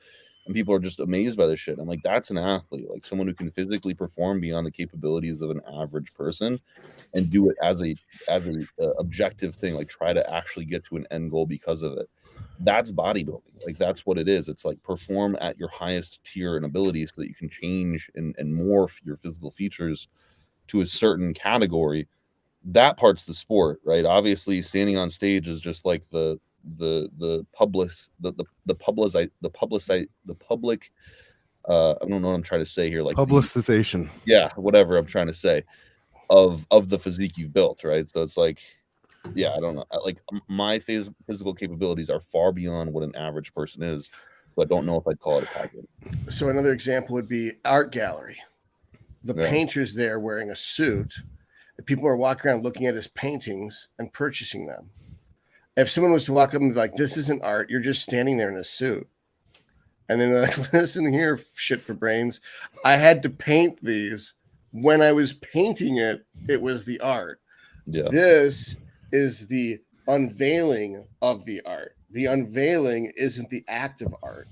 And people are just amazed by this shit. I'm like, that's an athlete, like someone who can physically perform beyond the capabilities of an average person and do it as a objective thing, like try to actually get to an end goal because of it. That's bodybuilding. Like, that's what it is. It's like perform at your highest tier and ability so that you can change and morph your physical features to a certain category. That part's the sport, right? Obviously, standing on stage is just like the public I don't know what I'm trying to say here, like publicization. Whatever I'm trying to say of the physique you've built, right? So it's like, yeah, I don't know, like my physical capabilities are far beyond what an average person is, so I don't know if I'd call it a pageant. So another example would be art gallery. The painter's there wearing a suit. People are walking around looking at his paintings and purchasing them. If someone was to walk up and be like, this isn't art, you're just standing there in a suit. And then they're like, listen here, shit for brains. I had to paint these. When I was painting it, it was the art. Yeah. This is the unveiling of the art. The unveiling isn't the act of art.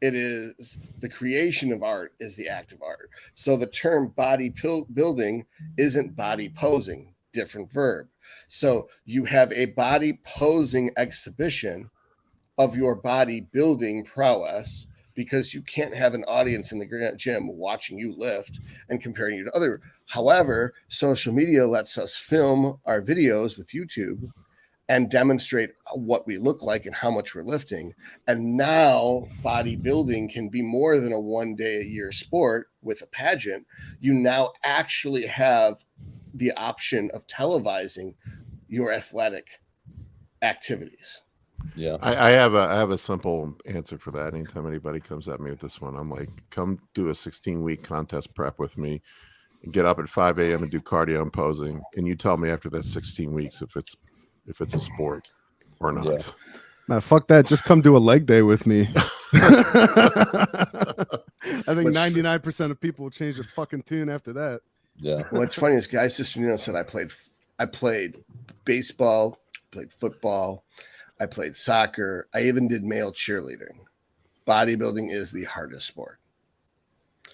It is the creation of art is the act of art. So the term bodybuilding isn't body posing, different verb. So you have a body posing exhibition of your bodybuilding prowess, because you can't have an audience in the gym watching you lift and comparing you to other. However, social media lets us film our videos with YouTube and demonstrate what we look like and how much we're lifting. And now bodybuilding can be more than a 1 day a year sport with a pageant. You now actually have the option of televising your athletic activities. Yeah. I have a simple answer for that. Anytime anybody comes at me with this one, I'm like, come do a 16-week contest prep with me and get up at 5 a.m. and do cardio and posing. And you tell me after that 16 weeks if it's a sport or not. Yeah. Man, fuck that. Just come do a leg day with me. I think 99% of people will change their fucking tune after that. Yeah. What's funny is Guy Sister said I played baseball, played football, I played soccer. I even did male cheerleading. Bodybuilding is the hardest sport.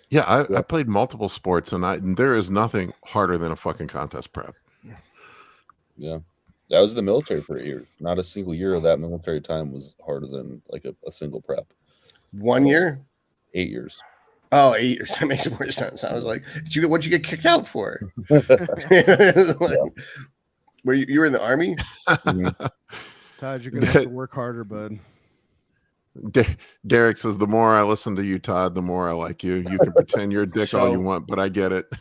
Yeah, I played multiple sports, and there is nothing harder than a fucking contest prep. Yeah. I was in the military for 8 years. Not a single year of that military time was harder than like a single prep. 1 year? 8 years. Oh, 8 years. That makes more sense. I was like, what'd you get kicked out for? Were you were in the Army? Mm-hmm. Todd, you're gonna have to work harder, bud. Derek says, the more I listen to you, Todd, the more I like you. You can pretend you're a dick all you want, but I get it.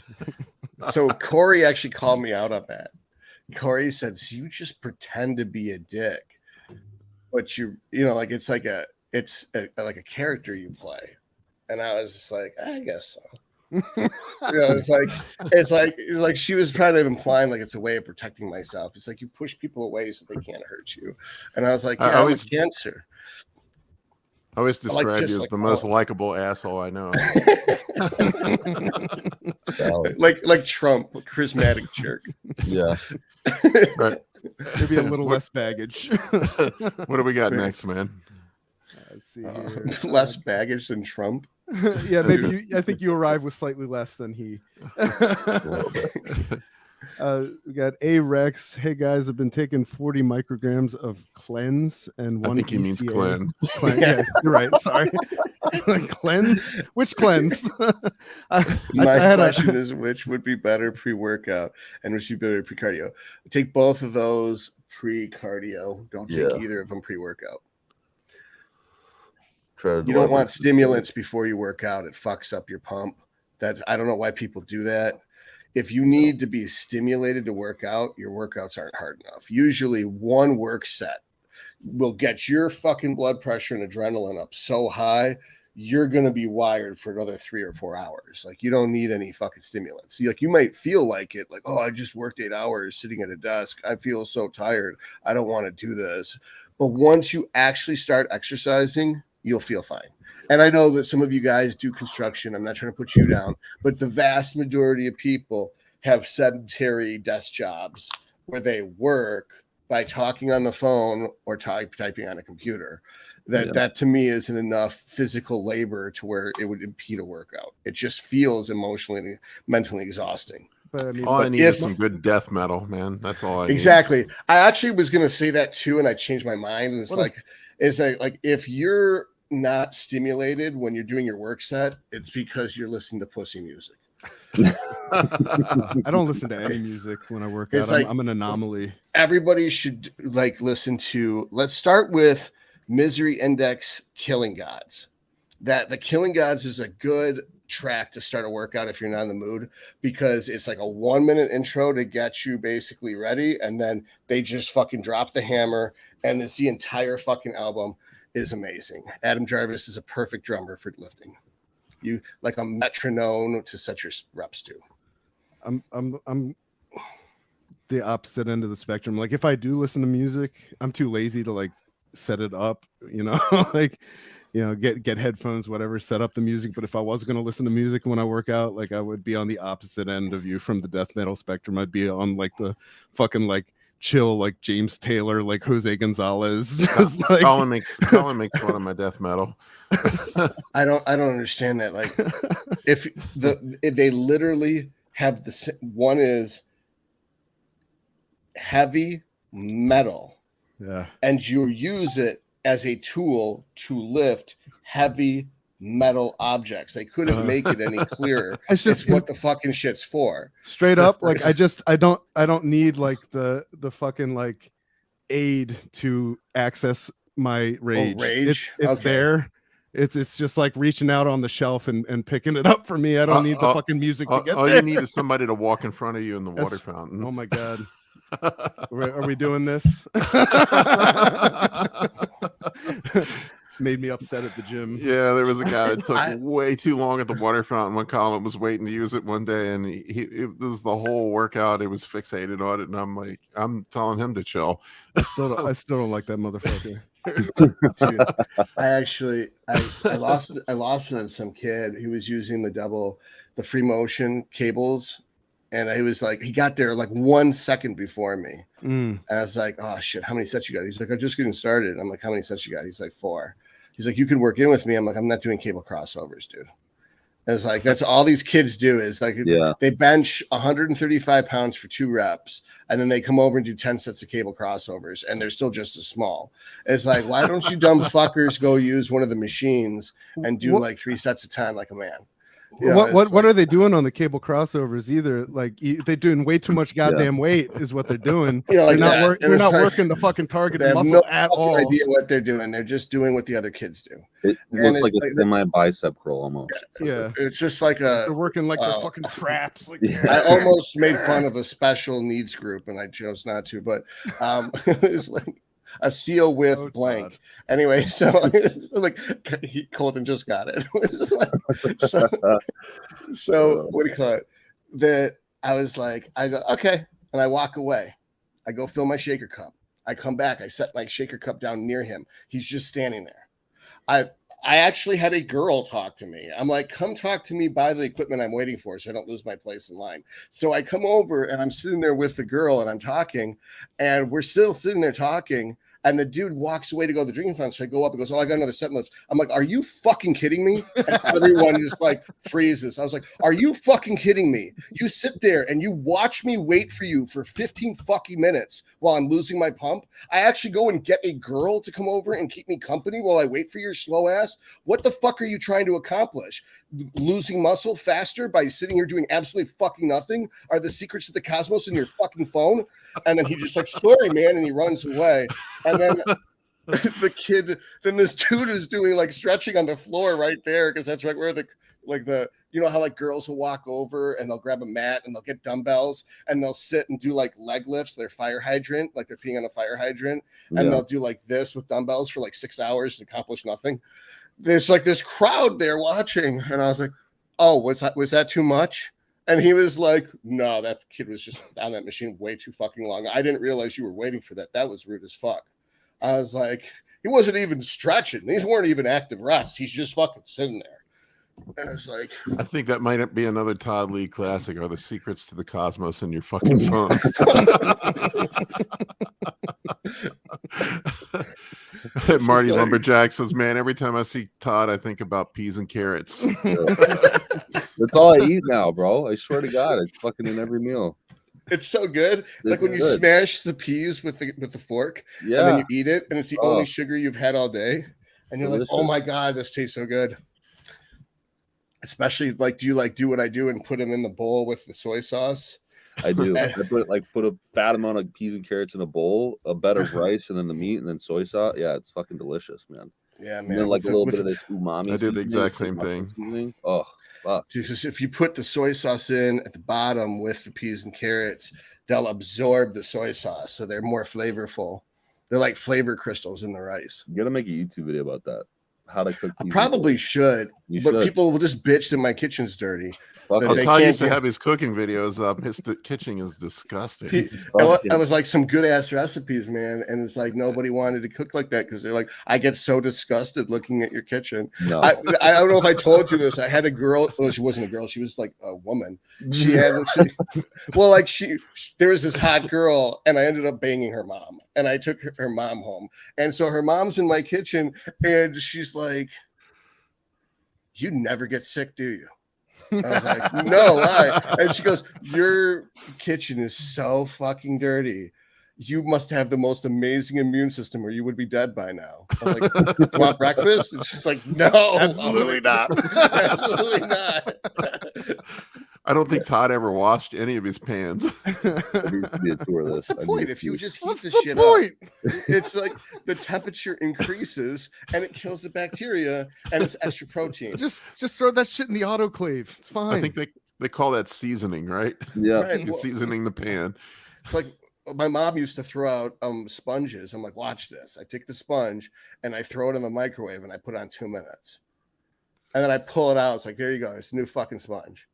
So Cory actually called me out on that. Cory said, so you just pretend to be a dick, but like it's like a character you play. And I was just like, I guess so. It's like she was trying to imply like it's a way of protecting myself. It's like you push people away so they can't hurt you. And I was like, yeah, I'm a cancer. I always describe you as the most likable asshole I know. like Trump, charismatic jerk. Yeah. Right. Maybe a little less baggage. What do we got next, man? Let's see here. Less baggage than Trump. Yeah, maybe I think you arrive with slightly less than he. We got A Rex. Hey guys, I've been taking 40 micrograms of Cleanse and one. I think he means Clen. Yeah, you're right. Sorry. Cleanse? Which Cleanse? My question is, which would be better pre-workout and which would be better pre-cardio? Take both of those pre-cardio. Don't take either of them pre-workout. You don't want stimulants before you work out. It fucks up your pump. I don't know why people do that. If you need to be stimulated to work out, your workouts aren't hard enough. Usually one work set will get your fucking blood pressure and adrenaline up so high, you're going to be wired for another 3 or 4 hours. Like, you don't need any fucking stimulants. You might feel like it, like, oh, I just worked 8 hours sitting at a desk. I feel so tired. I don't want to do this. But once you actually start exercising, you'll feel fine. And I know that some of you guys do construction. I'm not trying to put you down, but the vast majority of people have sedentary desk jobs where they work by talking on the phone or typing on a computer. That to me isn't enough physical labor to where it would impede a workout. It just feels emotionally, mentally exhausting. But I mean, all I need is some good death metal, man. That's all I need. Exactly. I actually was going to say that too, and I changed my mind. It's like if you're not stimulated when you're doing your work set, it's because you're listening to pussy music. I don't listen to any music when I work out. I'm an anomaly. Everybody should listen to. Let's start with Misery Index, Killing Gods. That the Killing Gods is a good track to start a workout if you're not in the mood, because it's like a 1-minute intro to get you basically ready, and then they just fucking drop the hammer, and the entire fucking album is amazing. Adam Jarvis is a perfect drummer for lifting. You like a metronome to set your reps to. I'm the opposite end of the spectrum. Like if I do listen to music, I'm too lazy to set it up, get headphones, whatever, set up the music. But if I was going to listen to music when I work out, I would be on the opposite end of you from the death metal spectrum. I'd be on the fucking chill, James Taylor, Jose Gonzalez. Colin makes fun of my death metal. I don't understand that. If they literally have one is heavy metal, and you use it as a tool to lift heavy metal objects. They couldn't make it any clearer. It's what the fucking shit's for. Straight up, I don't need the fucking aid to access my rage. Oh, rage? It's okay. There. It's just reaching out on the shelf and picking it up for me. I don't need the fucking music to get all there. You need is somebody to walk in front of you in the water fountain. Oh my God. Are we doing this? Made me upset at the gym. Yeah, there was a guy that took way too long at the water fountain when Colin was waiting to use it one day, and it was the whole workout. It was fixated on it, and I'm telling him to chill. I still don't like that motherfucker. Dude, I lost it on some kid who was using the free motion cables. And he was he got there 1 second before me. And I was like, oh shit, how many sets you got? He's like, I'm just getting started. I'm like, how many sets you got? He's like, 4. He's like, you can work in with me. I'm like, I'm not doing cable crossovers, dude. And it's that's all these kids do is they bench 135 pounds for 2 reps, and then they come over and do 10 sets of cable crossovers, and they're still just as small. It's why don't you dumb fuckers go use one of the machines and do 3 sets of 10 like a man? What are they doing on the cable crossovers? Either they're doing way too much goddamn weight is what they're doing. You're not working the fucking target muscle at all. Idea what they're doing. They're just doing what the other kids do. It looks like a semi bicep curl almost. Yeah, it's just they're working the fucking traps. I almost made fun of a special needs group, and I chose not to. But it's a seal with blank. God. Anyway, so Kolton just got it. so what do you call it? That I was I go, okay, and I walk away. I go fill my shaker cup. I come back. I set my shaker cup down near him. He's just standing there. I actually had a girl talk to me. I'm like, come talk to me by the equipment I'm waiting for so I don't lose my place in line. So I come over and I'm sitting there with the girl and I'm talking, and we're still sitting there talking. And the dude walks away to go to the drinking fountain. So I go up and goes, oh, I got another set left. I'm like, are you fucking kidding me? And everyone just freezes. I was like, are you fucking kidding me? You sit there and you watch me wait for you for 15 fucking minutes while I'm losing my pump. I actually go and get a girl to come over and keep me company while I wait for your slow ass. What the fuck are you trying to accomplish? Losing muscle faster by sitting here doing absolutely fucking nothing are the secrets of the cosmos in your fucking phone? And then he just sorry, man, and he runs away. And then this dude is doing stretching on the floor right there, because that's right where the how girls will walk over and they'll grab a mat and they'll get dumbbells and they'll sit and do leg lifts, their fire hydrant, they're peeing on a fire hydrant, and they'll do this with dumbbells for 6 hours and accomplish nothing. There's this crowd there watching, and I was like, oh, was that too much? And he was like, no, that kid was just on that machine way too fucking long. I didn't realize you were waiting for that. That was rude as fuck. I was like, He wasn't even stretching. These weren't even active rests. He's just fucking sitting there. And it's like, I think that might be another Todd Lee classic. Are the secrets to the cosmos in your fucking phone? Marty like- Lumberjack says, "Man, every time I see Todd, I think about peas and carrots." That's all I eat now, bro. I swear to God, it's fucking in every meal. it's so good. Like It's when you good. smash the peas with the fork, and then Yeah, you eat it, and it's the Oh. only sugar you've had all day, and you're like, "Oh Delicious. my god, this tastes so good." Especially like, do you do what I do and put them in the bowl with the soy sauce? I do. I put a fat amount of peas and carrots in a bowl, a bed of rice, and then the meat, and then soy sauce. Yeah, it's fucking delicious, man. Yeah, And man. then like With a the- little with bit of the- this umami. I do the seasoning, exact it's like same mustard thing. seasoning. Oh, fuck. Just if you put the soy sauce in at the bottom with the peas and carrots, they'll absorb the soy sauce, so they're more flavorful. They're like flavor crystals in the rice. You gotta make a YouTube video about that. How to cook. I peas and probably carrots. should, You but should. people will just bitch that my kitchen's dirty. Fuck that it. they Todd can't used to get- have his cooking videos up. His kitchen is disgusting. I was like some good ass recipes, man, and it's like nobody wanted to cook like that because they're like, I get so disgusted looking at your kitchen. No. I don't know if I told you this. I had a girl. Well, she wasn't a girl. She was like a woman. She had, there was this hot girl, and I ended up banging her mom, and I took her mom home, and so her mom's in my kitchen, and she's like, "You never get sick, do you?" I was like, "No, why?" And she goes, "Your kitchen is so fucking dirty. You must have the most amazing immune system, or you would be dead by now." I was like, "You want breakfast?" And she's like, "No, Absolutely not. absolutely not." I don't think Todd ever washed any of his pans. There needs to be a tour of this. What's the I point? need If to you see. just heat What's the the shit point? up, it's like the temperature increases and it kills the bacteria and it's extra protein. Just throw that shit in the autoclave. It's fine. I think they call that seasoning, right? Yeah. Right, You're well, seasoning the pan. it's like my mom used to throw out sponges. I'm like, watch this. I take the sponge and I throw it in the microwave and I put it on 2 minutes. And then I pull it out. It's like, there you go. It's a new fucking sponge.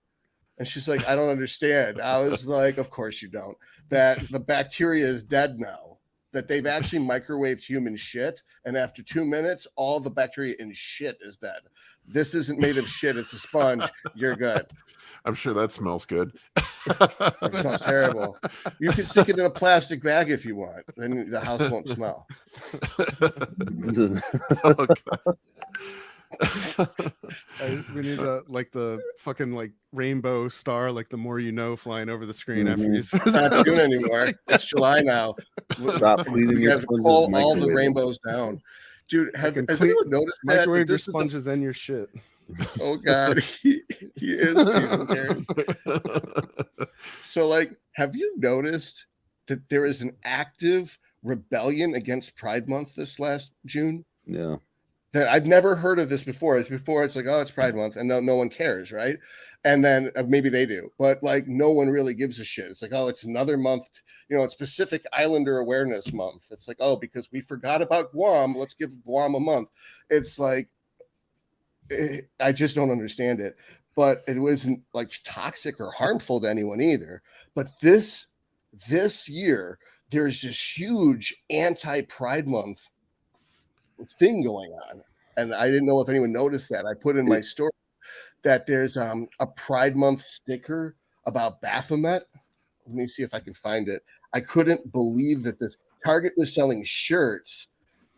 And she's like, I don't understand. I was like, of course you don't. That the bacteria is dead now. That they've actually microwaved human shit. And after 2 minutes, all the bacteria in shit is dead. This isn't made of shit. It's a sponge. You're good. I'm sure that smells good. It smells terrible. You can stick it in a plastic bag if you want. Then the house won't smell. Oh, God. We need like the fucking like rainbow star, like the more you know, flying over the screen after you says It's not June anymore. It's July now. Stop cleaning We your have to sponges, pull all the microwave them. rainbows down. Dude, has Fucking anyone noticed that? microwave your This is the, sponges and your shit. oh God, he is peas and carrots. So, like, have you noticed that there is an active rebellion against Pride Month this last June? Yeah. That I've never heard of this before. It's like, oh, it's Pride Month, and no one cares, right? And then maybe they do, but like no one really gives a shit. It's like, oh, it's another month, it's Pacific Islander Awareness Month. It's like, oh, because we forgot about Guam, let's give Guam a month. It's like, I just don't understand it. But it wasn't like toxic or harmful to anyone either. But this year, there's this huge anti-Pride Month thing going on, and I didn't know if anyone noticed that. I put in my story that there's a Pride Month sticker about Baphomet. Let me see if I can find it. I couldn't believe that this Target was selling shirts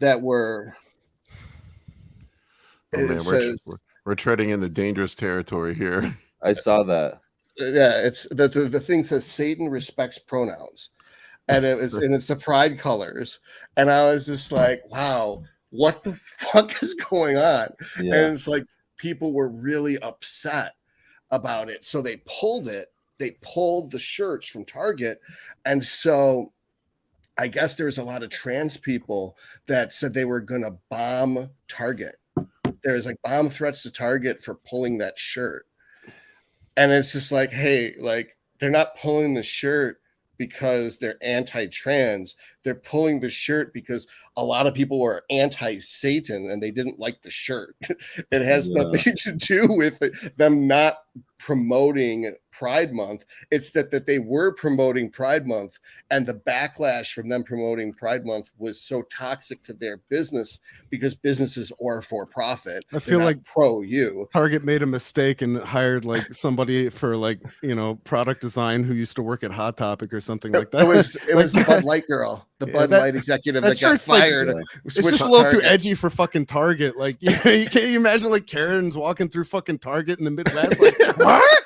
that were. Oh, man, we're treading into dangerous territory here. I saw that. Yeah, it's the thing says Satan respects pronouns, and it's the Pride colors, and I was just like, wow. What the fuck is going on? Yeah. And it's like people were really upset about it. So they pulled it. They pulled the shirts from Target. And so I guess there's a lot of trans people that said they were going to bomb Target. There's like bomb threats to Target for pulling that shirt. And it's just like, hey, like they're not pulling the shirt because they're anti-trans. They're pulling the shirt because a lot of people were anti-Satan and they didn't like the shirt. It has nothing to do with them not promoting Pride Month. It's that they were promoting Pride Month, and the backlash from them promoting Pride Month was so toxic to their business because businesses are for profit. I feel like pro you. Target made a mistake and hired like somebody for like, you know, product design who used to work at Hot Topic or something like that. It was the Bud Light girl, the Bud Light executive that got fired. It's just a little too edgy for fucking Target. Like, you can't you imagine like Karen's walking through fucking Target in the Midwest like, what?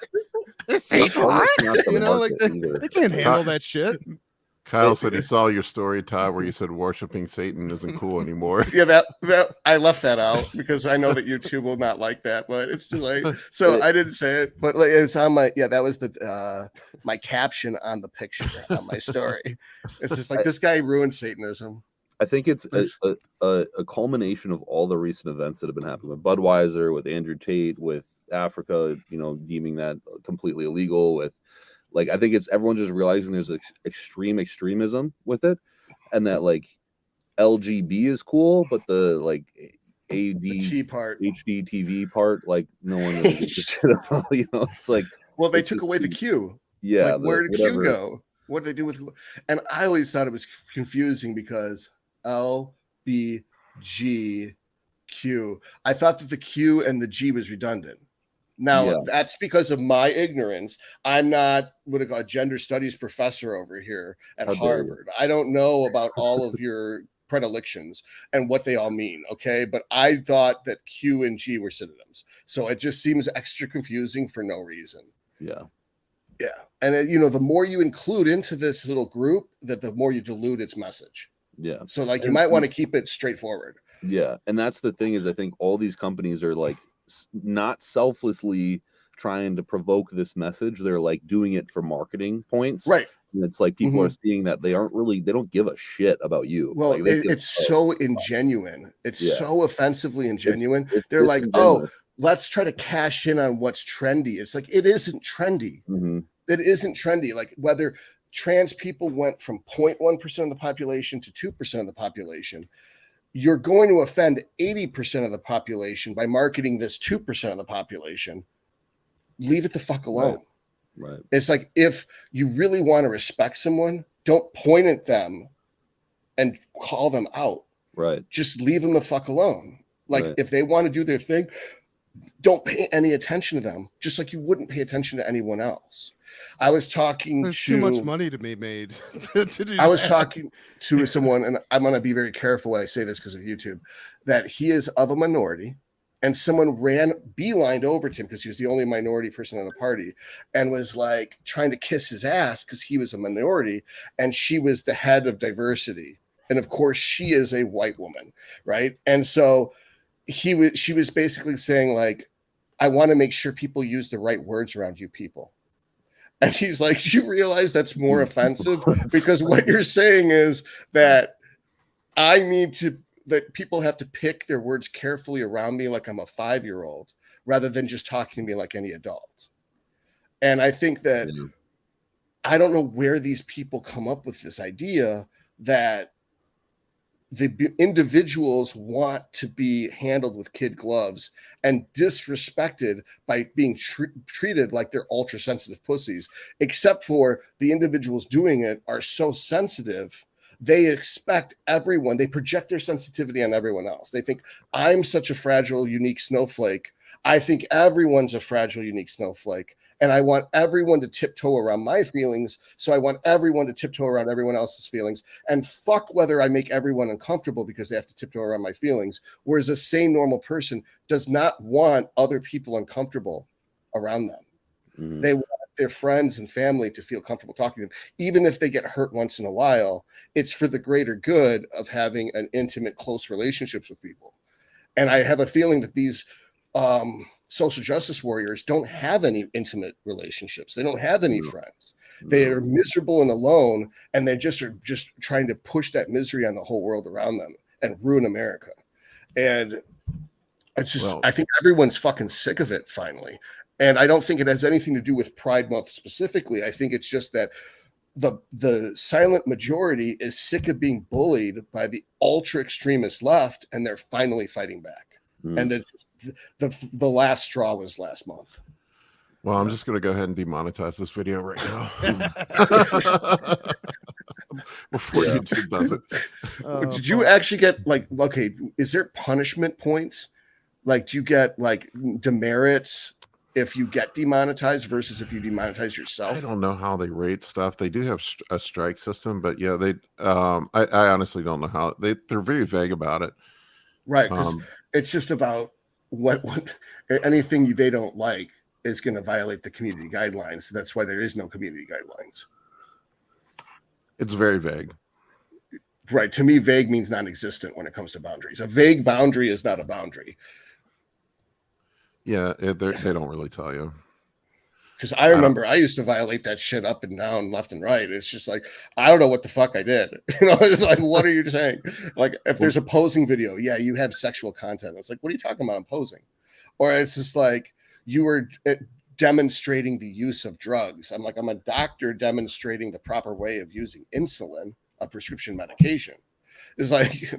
This ain't what? You know, like they can't handle that shit. Kyle said he saw your story, Todd, where you said worshiping Satan isn't cool anymore. Yeah, that I left that out because I know that YouTube will not like that, but it's too late. So I didn't say it, but like it's on my that was the my caption on the picture on my story. It's just like this guy ruined Satanism. I think it's a culmination of all the recent events that have been happening with Budweiser, with Andrew Tate, with Africa, you know, deeming that completely illegal, with like, I think it's everyone just realizing there's extreme extremism with it, and that like LGB is cool, but the like T part, HD TV part, like no one really gives a shit about. You know, it's like, well, they took away the Q. Yeah, like, where did Q go? What did they do with? And I always thought it was confusing because L, B, G, Q. I thought that the Q and the G was redundant. Now, that's because of my ignorance. I'm not a gender studies professor over here at Harvard. I don't know about all of your predilections and what they all mean, okay? But I thought that Q and G were synonyms. So it just seems extra confusing for no reason. Yeah. Yeah. And, you know, the more you include into this little group, that the more you dilute its message. Yeah. So, like, you might want to keep it straightforward. Yeah. And that's the thing is I think all these companies are, like, not selflessly trying to provoke this message. They're like doing it for marketing points, right? And it's like people are seeing that they don't give a shit about you. Well, like, it's so ingenuine. It's so offensively ingenuine. They're like, oh, let's try to cash in on what's trendy. It's like, it isn't trendy. It isn't trendy. Like, whether trans people went from 0.1% of the population to 2% of the population, you're going to offend 80% of the population by marketing this 2% of the population. Leave it the fuck alone. Right. It's like, if you really want to respect someone, don't point at them and call them out. Right. Just leave them the fuck alone. Like, if they want to do their thing, don't pay any attention to them, just like you wouldn't pay attention to anyone else. I was talking There's too much money to be made to do I was talking to someone, and I'm going to be very careful when I say this because of YouTube, that he is of a minority, and someone beelined over to him because he was the only minority person in the party, and was like trying to kiss his ass because he was a minority, and she was the head of diversity. And of course, she is a white woman, right? And so she was basically saying, like, I want to make sure people use the right words around you people. And he's like, you realize that's more offensive because what you're saying is that that people have to pick their words carefully around me like I'm a 5-year-old rather than just talking to me like any adult. And I think that I don't know where these people come up with this idea that the individuals want to be handled with kid gloves and disrespected by being treated like they're ultra sensitive pussies, except for the individuals doing it are so sensitive. They expect everyone, they project their sensitivity on everyone else. They think, I'm such a fragile, unique snowflake. I think everyone's a fragile, unique snowflake. And I want everyone to tiptoe around my feelings. So I want everyone to tiptoe around everyone else's feelings. And fuck whether I make everyone uncomfortable because they have to tiptoe around my feelings. Whereas a sane, normal person does not want other people uncomfortable around them. They want their friends and family to feel comfortable talking to them. Even if they get hurt once in a while, it's for the greater good of having an intimate, close relationships with people. And I have a feeling that these social justice warriors don't have any intimate relationships. They don't have any friends. They are miserable and alone, and they are just trying to push that misery on the whole world around them and ruin America. And it's just, I think everyone's fucking sick of it finally. And I don't think it has anything to do with Pride Month specifically. I think it's just that the silent majority is sick of being bullied by the ultra extremist left, and they're finally fighting back. And the last straw was last month. Well, I'm just going to go ahead and demonetize this video right now before YouTube does it. Did you actually get like, okay, is there punishment points? Like, do you get like demerits if you get demonetized versus if you demonetize yourself? I don't know how they rate stuff. They do have a strike system, but yeah, they. I honestly don't know how they're very vague about it. Right, because it's just about what anything they don't like is going to violate the community guidelines. So that's why there is no community guidelines. It's very vague. Right. To me, vague means non-existent when it comes to boundaries. A vague boundary is not a boundary. Yeah, they don't really tell you. Because I remember I used to violate that shit up and down, left and right. It's just like, I don't know what the fuck I did. It's like, what are you saying? Like, if there's a posing video, yeah, you have sexual content. It's like, what are you talking about? I'm posing. Or it's just like, you were demonstrating the use of drugs. I'm like, I'm a doctor demonstrating the proper way of using insulin, a prescription medication. It's like,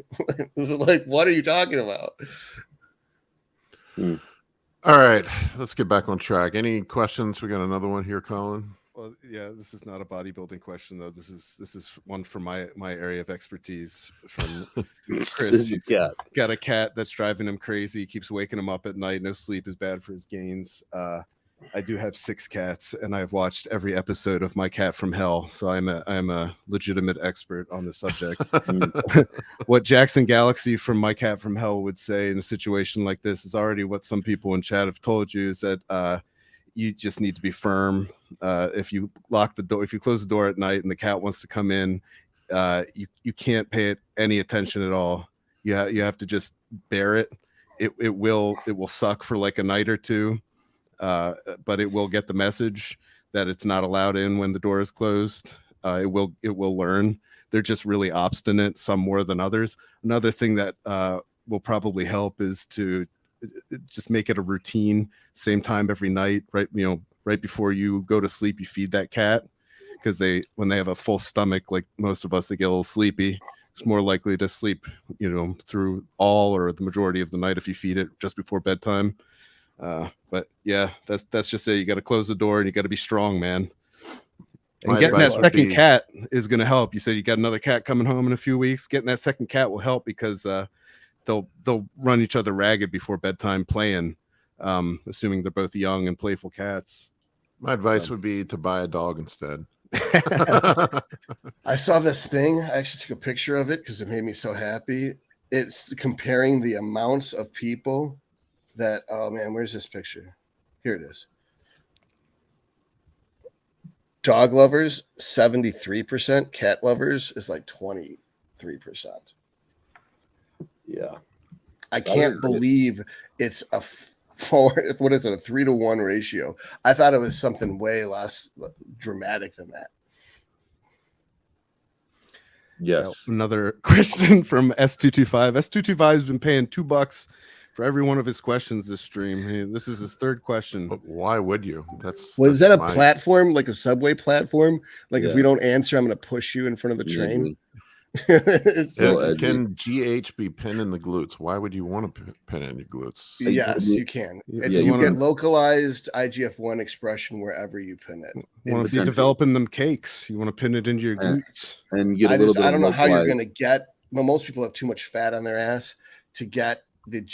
what are you talking about? All right, let's get back on track. Any questions? We got another one here, Colin. Well, yeah, this is not a bodybuilding question though. This is one from my area of expertise from Chris. He's got a cat that's driving him crazy, keeps waking him up at night. No sleep is bad for his gains. I do have 6 cats, and I've watched every episode of My Cat from Hell, so I'm a legitimate expert on the subject. What Jackson Galaxy from My Cat from Hell would say in a situation like this is already what some people in chat have told you, is that you just need to be firm. If you lock the door, if you close the door at night and the cat wants to come in, you can't pay it any attention at all. You have to just bear it. It will suck for like a night or two. But it will get the message that it's not allowed in when the door is closed. It will learn. They're just really obstinate, some more than others. Another thing that will probably help is to just make it a routine, same time every night, right? Right before you go to sleep, you feed that cat, because when they have a full stomach, like most of us, they get a little sleepy. It's more likely to sleep, through all or the majority of the night if you feed it just before bedtime. But yeah, that's just it. You got to close the door and you got to be strong, man. And getting that second cat is going to help. You said you got another cat coming home in a few weeks. Getting that second cat will help, because they'll run each other ragged before bedtime playing, assuming they're both young and playful cats. My advice would be to buy a dog instead. I saw this thing. I actually took a picture of it because it made me so happy. It's comparing the amounts of people that, oh man, where's this picture? Here it is. Dog lovers, 73%. Cat lovers is like 23%. Yeah. I can't believe it's a 3-to-1 ratio. I thought it was something way less dramatic than that. Yes. Another question from S225. S225 has been paying $2 for every one of his questions this stream. This is his 3rd question. But why would you? Is that a platform, like a subway platform? Like, if we don't answer, I'm going to push you in front of the train. Can GH be pinned in the glutes? Why would you want to pin in your glutes? Yes, you can. You get localized IGF-1 expression wherever you pin it. You want to be developing them cakes. You want to pin it into your glutes. And get I don't know how you're going to get. Well, most people have too much fat on their ass to get the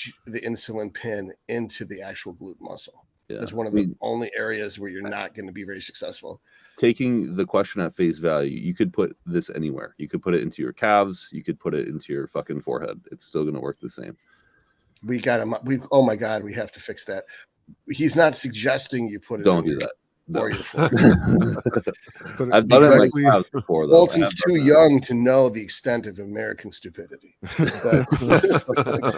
insulin pin into the actual glute muscle. That's one of the only areas where you're not going to be very successful. Taking the question at face value, you could put this anywhere. You could put it into your calves. You could put it into your fucking forehead. It's still going to work the same. We got him. Oh my God, we have to fix that. He's not suggesting you put it. Don't do that. No. I've done it like calves before. Kolton's too young to know the extent of American stupidity. But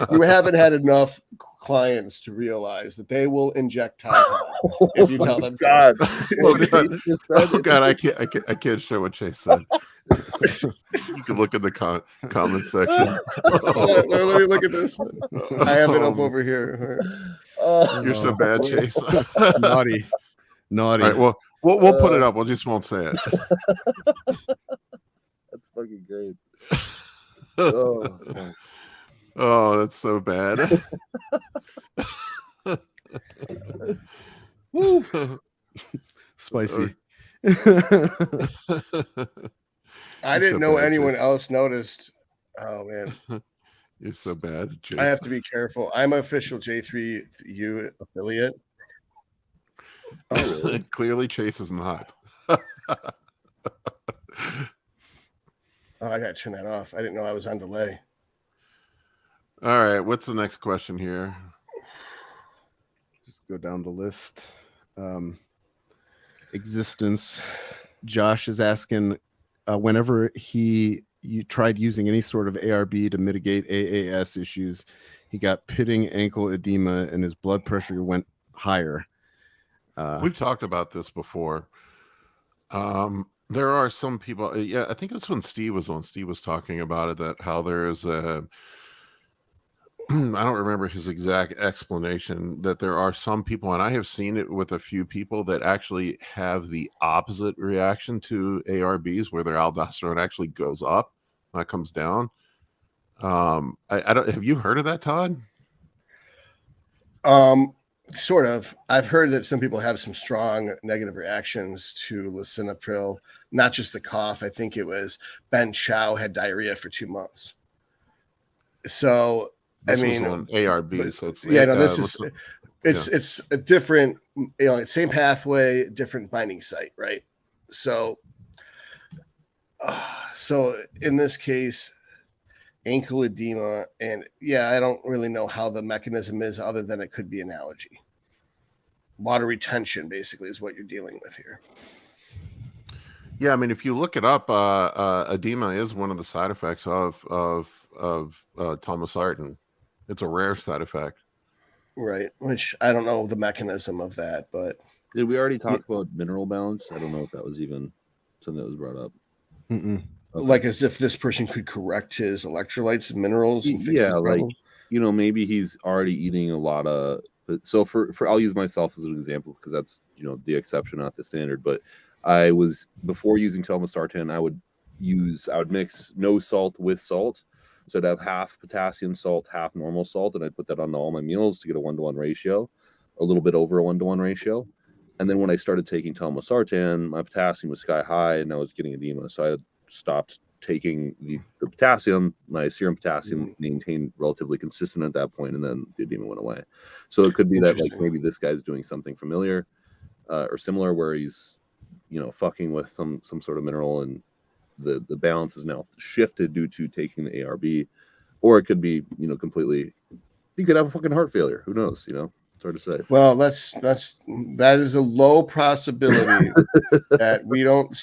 you haven't had enough clients to realize that they will inject Todd if you tell them. God. Oh God, I can't show what Chase said. You can look in the comment section. Let me look at this. I have it up over here. You're so bad, Chase. Naughty. All right, well, We'll put it up. We'll just won't say it. That's fucking great. Oh, oh, that's so bad. Woo. Spicy. I didn't know anyone else noticed. Oh man, you're so bad, Jason. I have to be careful. I'm an official J3U affiliate. Oh, clearly Chase is not. Oh, I gotta turn that off. I didn't know I was on delay. All right, what's the next question here? Just go down the list. Existence. Josh is asking, whenever you tried using any sort of ARB to mitigate AAS issues, he got pitting ankle edema and his blood pressure went higher. We've talked about this before. There are some people, yeah, I think it's when Steve was on. Steve was talking about it, that how there's a, I don't remember his exact explanation, that there are some people, and I have seen it with a few people, that actually have the opposite reaction to ARBs, where their aldosterone actually goes up, not comes down. I don't, have you heard of that, Todd? Sort of. I've heard that some people have some strong negative reactions to lisinopril, not just the cough. I think it was Ben Chow had diarrhea for 2 months. So This I mean, was on ARB, so it's this is it's a different, same pathway, different binding site, right? So in this case, ankle edema, and I don't really know how the mechanism is, other than it could be an allergy. Water retention basically is what you're dealing with here. Yeah, I mean, if you look it up, edema is one of the side effects of telmisartan. It's a rare side effect. Right, which I don't know the mechanism of that, but did we already talk about mineral balance? I don't know if that was even something that was brought up. Okay. Like as if this person could correct his electrolytes and minerals and fix his problem. Like, maybe he's already eating a lot of. But so for I'll use myself as an example, because that's the exception, not the standard. But I was, before using telmisartan, I would mix no salt with salt. So I'd have half potassium salt, half normal salt, and I'd put that on all my meals to get a 1-to-1 ratio, a little bit over a 1-to-1 ratio. And then when I started taking telmisartan, my potassium was sky high, and I was getting edema. So I stopped taking the potassium. My serum potassium maintained relatively consistent at that point, and then the edema went away. So it could be that, like, maybe this guy's doing something familiar or similar, where he's fucking with some sort of mineral, and the balance is now shifted due to taking the ARB. Or it could be completely, he could have a fucking heart failure, who knows. It's hard to say. Well, that is a low possibility that we don't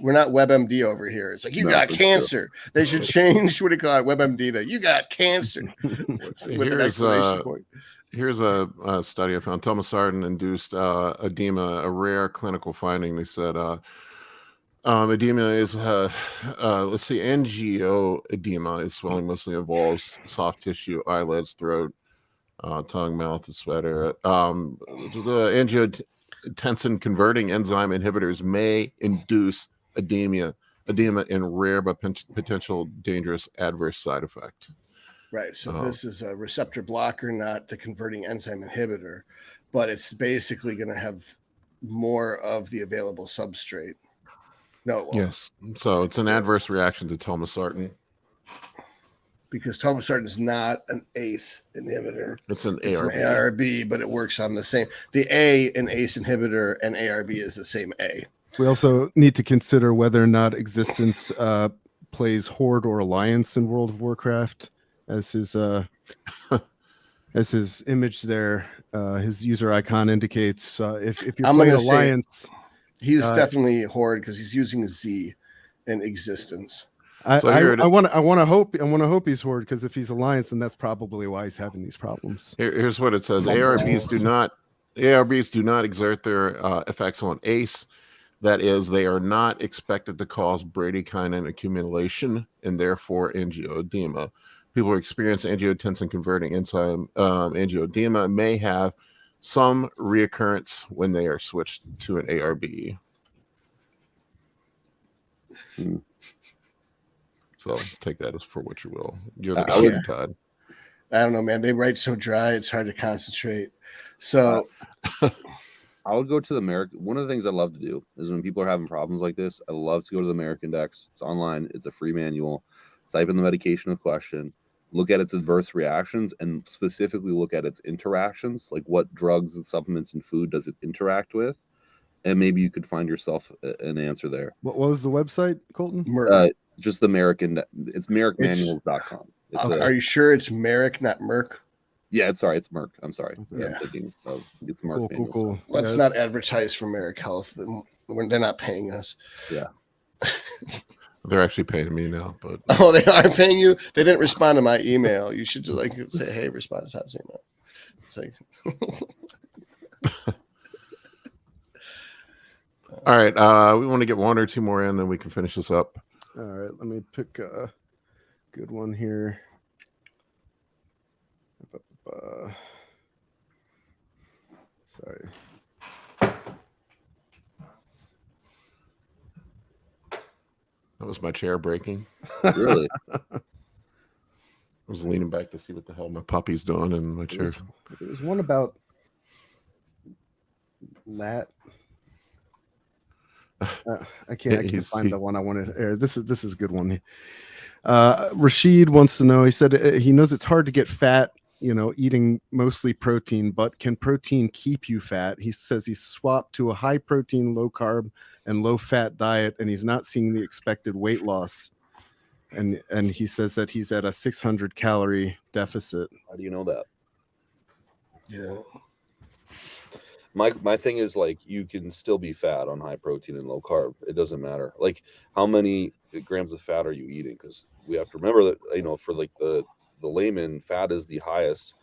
we're not WebMD over here. It's like, you got cancer. True. They should change, what do you call it, WebMD to you got cancer. With an exclamation point. Here's a study I found. Telmisartan induced edema, a rare clinical finding. They said edema is angioedema is swelling, mostly involves soft tissue, eyelids, throat, tongue, mouth, etc. The angiotensin converting enzyme inhibitors may induce edema in rare but potential dangerous adverse side effect. Right. So this is a receptor blocker, not the converting enzyme inhibitor, but it's basically going to have more of the available substrate. No. Yes. So it's an adverse reaction to telmisartan. Because telmisartan is not an ACE inhibitor. It's an ARB. An ARB, but it works on the same. The A in ACE inhibitor and ARB is the same A. We also need to consider whether or not Existence plays Horde or Alliance in World of Warcraft, as his image there, his user icon indicates. If you're playing Alliance, he's definitely Horde because he's using Z in Existence. I want to hope he's Horde, because if he's Alliance, then that's probably why he's having these problems. Here's what it says: ARBs do not exert their effects on ACE. That is, they are not expected to cause bradykinin accumulation and therefore angioedema. People who experience angiotensin converting enzyme angioedema may have some reoccurrence when they are switched to an ARB. So take that as for what you will. You're the I guy, would- Todd. I don't know, man. They write so dry, it's hard to concentrate. So I would go to the American. One of the things I love to do is when people are having problems like this, I love to go to the American Index. It's online. It's a free manual. Type in the medication of question. Look at its adverse reactions and specifically look at its interactions, like what drugs and supplements and food does it interact with, and maybe you could find yourself an answer there. What was the website, Colton? Just the American. It's merrickmanuals.com. Are you sure it's Merrick, not Merck? Yeah, it's sorry. It's Merck. I'm sorry. Yeah. I'm thinking of it's Merck. Cool. Let's not advertise for Merrick Health when they're not paying us. Yeah. They're actually paying me now, but Oh, they are paying you? They didn't respond to my email. You should just like say, hey, respond to Todd's email. It's like all right. We want to get one or two more in, then we can finish this up. All right, let me pick a good one here. Sorry. That was my chair breaking. Really? I was leaning back to see what the hell my puppy's doing in my chair. There was one about lat. I can't find the one I wanted. This is a good one. Rashid wants to know. He said he knows it's hard to get fat, eating mostly protein, but can protein keep you fat? He says he's swapped to a high protein, low carb, and low fat diet, and he's not seeing the expected weight loss. And he says that he's at a 600 calorie deficit. How do you know that? yeah. My thing is like you can still be fat on high protein and low carb. It doesn't matter. Like how many grams of fat are you eating? Because we have to remember that for like the layman, fat is the highest.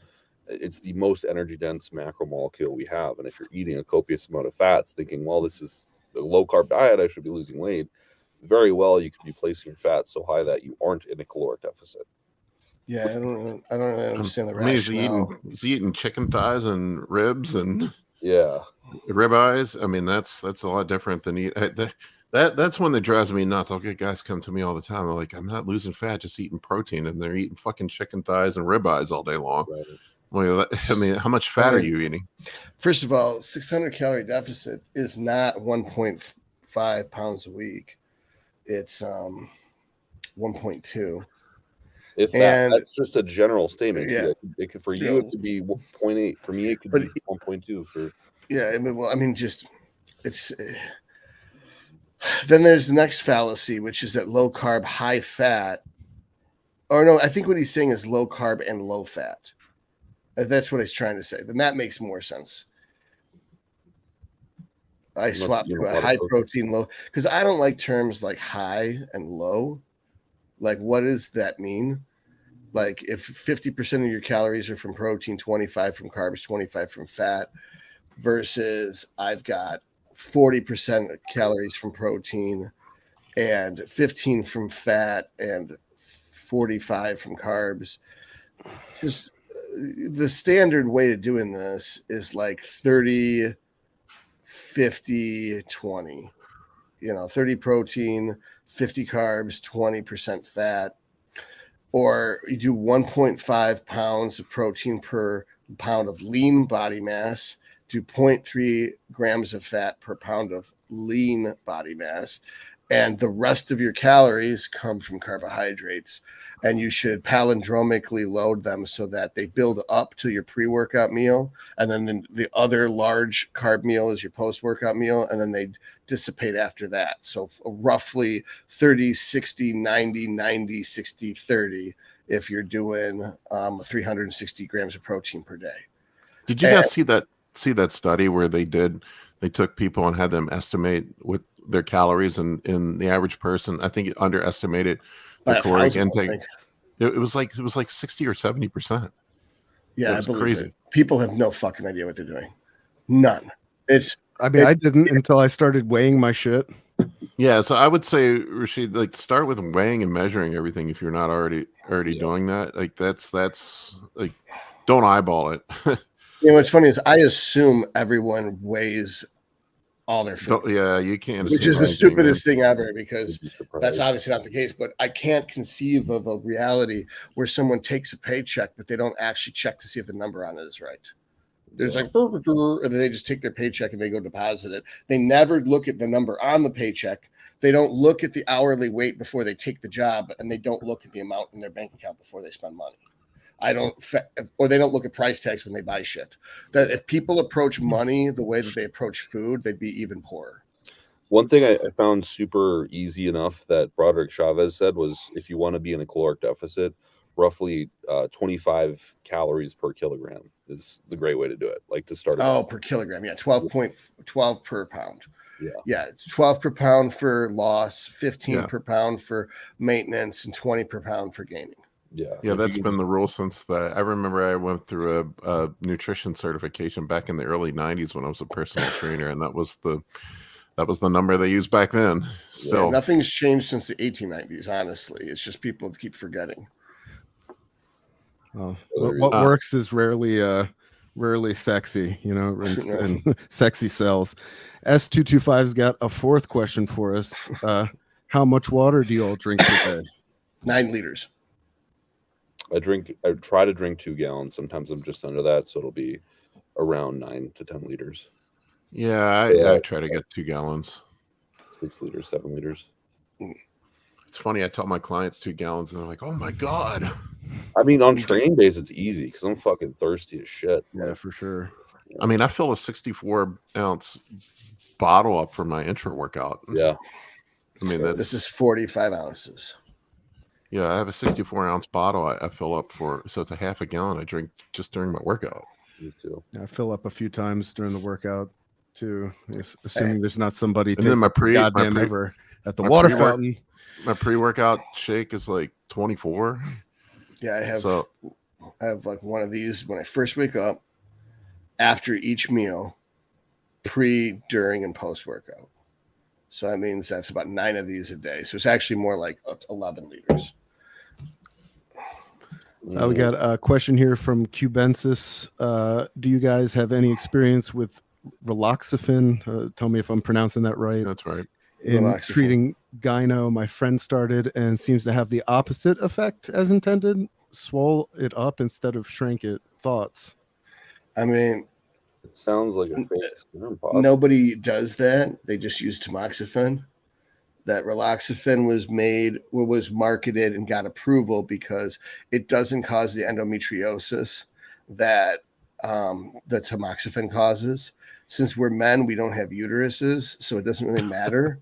It's the most energy dense macromolecule we have. And if you're eating a copious amount of fats, thinking, well, this is a low carb diet, I should be losing weight. Very well, you could be placing your fat so high that you aren't in a caloric deficit. Yeah, I don't really understand the I mean, rationale. he's eating chicken thighs and ribs and ribeyes. I mean, that's a lot different than eat. That's one that drives me nuts. I'll get guys come to me all the time. They're like, I'm not losing fat, just eating protein, and they're eating fucking chicken thighs and ribeyes all day long. Right. Well, I mean, how much fat are you eating? First of all, 600 calorie deficit is not 1.5 pounds a week. It's 1.2. If that's just a general statement. Yeah. It could be 0.8. For me, it could be 1.2 for. Yeah. I mean, just it's. Then there's the next fallacy, which is that low carb, high fat. Or no, I think what he's saying is low carb and low fat. That's what he's trying to say. Then that makes more sense. I swapped to a high protein, low, because I don't like terms like high and low. Like, what does that mean? Like, if 50% of your calories are from protein, 25 from carbs, 25 from fat, versus I've got 40% calories from protein and 15 from fat and 45 from carbs. Just the standard way to doing this is like 30, 50, 20. 30 protein, 50 carbs, 20% fat. Or you do 1.5 pounds of protein per pound of lean body mass, do 0.3 grams of fat per pound of lean body mass, and the rest of your calories come from carbohydrates. And you should palindromically load them so that they build up to your pre-workout meal, and then the other large carb meal is your post-workout meal, and then they dissipate after that. So roughly 30, 60, 90, 90, 60, 30 if you're doing 360 grams of protein per day. Did you guys see that study where they took people and had them estimate what their calories and in the average person? I think it underestimated the caloric intake. It was like 60 or 70%. Yeah, I believe crazy. It. People have no fucking idea what they're doing. None. I didn't until I started weighing my shit. Yeah, so I would say, Rashid, like start with weighing and measuring everything if you're not already doing that. Like that's like don't eyeball it. What's funny is I assume everyone weighs all their food. Yeah, you can't. Which is the stupidest thing ever, because that's obviously not the case. But I can't conceive of a reality where someone takes a paycheck, but they don't actually check to see if the number on it is right. There's like, and they just take their paycheck and they go deposit it. They never look at the number on the paycheck. They don't look at the hourly rate before they take the job, and they don't look at the amount in their bank account before they spend money. Or they don't look at price tags when they buy shit. That if people approach money the way that they approach food, they'd be even poorer. One thing I found super easy enough that Broderick Chavez said was, if you want to be in a caloric deficit, roughly 25 calories per kilogram is the great way to do it. Like to start. Per kilogram. Yeah. 12 per pound. Yeah. 12 per pound for loss, 15 Yeah. per pound for maintenance, and 20 per pound for gaining. Yeah, that's been the rule since I remember I went through a nutrition certification back in the early 90s when I was a personal trainer, and that was the number they used back then. Still, nothing's changed since the 1890s, honestly. It's just people keep forgetting. What works is rarely sexy, and sexy sells. S225's got a fourth question for us. How much water do you all drink per day? 9 liters. I try to drink 2 gallons. Sometimes I'm just under that, so it'll be around 9 to 10 liters. Yeah, I try to get 2 gallons. 6 liters, 7 liters. It's funny, I tell my clients 2 gallons and they're like, oh my God. I mean, on training days, it's easy because I'm fucking thirsty as shit. Yeah, for sure. I mean, I fill a 64-ounce bottle up for my intro workout. Yeah. I mean, this is 45 ounces. Yeah, I have a 64-ounce bottle I fill up for, so it's a half a gallon I drink just during my workout. Me too. I fill up a few times during the workout too, assuming there's not somebody and then ever at the water fountain. My pre-workout shake is like 24. Yeah, I have like one of these when I first wake up, after each meal, pre, during, and post-workout. So that means that's about 9 of these a day. So it's actually more like 11 liters. We got a question here from Cubensis. Do you guys have any experience with Raloxifene? Tell me if I'm pronouncing that right. That's right. In treating gyno, my friend started and seems to have the opposite effect as intended. Swole it up instead of shrink it. Thoughts? I mean, it sounds like a fake. Nobody does that. They just use tamoxifen. That Raloxifene was marketed and got approval because it doesn't cause the endometriosis that the tamoxifen causes. Since we're men, we don't have uteruses, so it doesn't really matter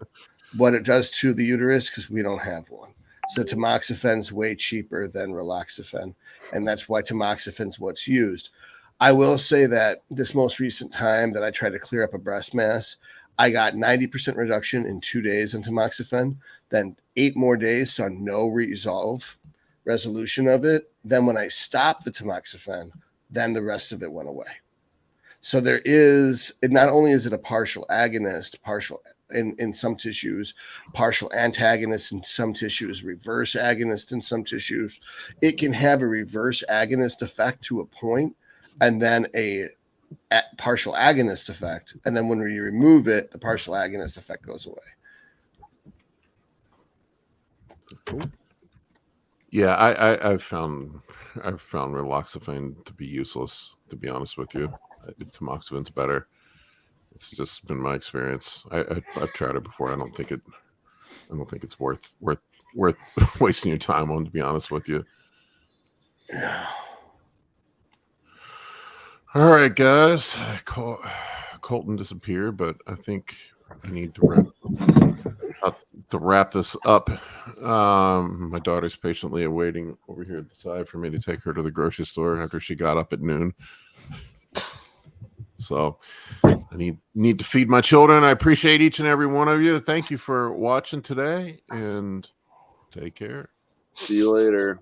what it does to the uterus because we don't have one. So tamoxifen's way cheaper than Raloxifene, and that's why tamoxifen's what's used. I will say that this most recent time that I tried to clear up a breast mass, I got 90% reduction in 2 days in tamoxifen, then 8 more days saw no resolution of it. Then when I stopped the tamoxifen, then the rest of it went away. So not only is it a partial agonist, in some tissues, partial antagonist in some tissues, reverse agonist in some tissues. It can have a reverse agonist effect to a point, and then a partial agonist effect, and then when we remove it, the partial agonist effect goes away. Cool. Yeah, I've found Raloxifene to be useless, to be honest with you. Tamoxifan's better. It's just been my experience. I've tried it before. I don't think it's worth wasting your time on, to be honest with you. All right, guys. Kolton disappeared, but I think I need to wrap this up. My daughter's patiently awaiting over here at the side for me to take her to the grocery store after she got up at noon. So I need to feed my children. I appreciate each and every one of you. Thank you for watching today, and take care. See you later.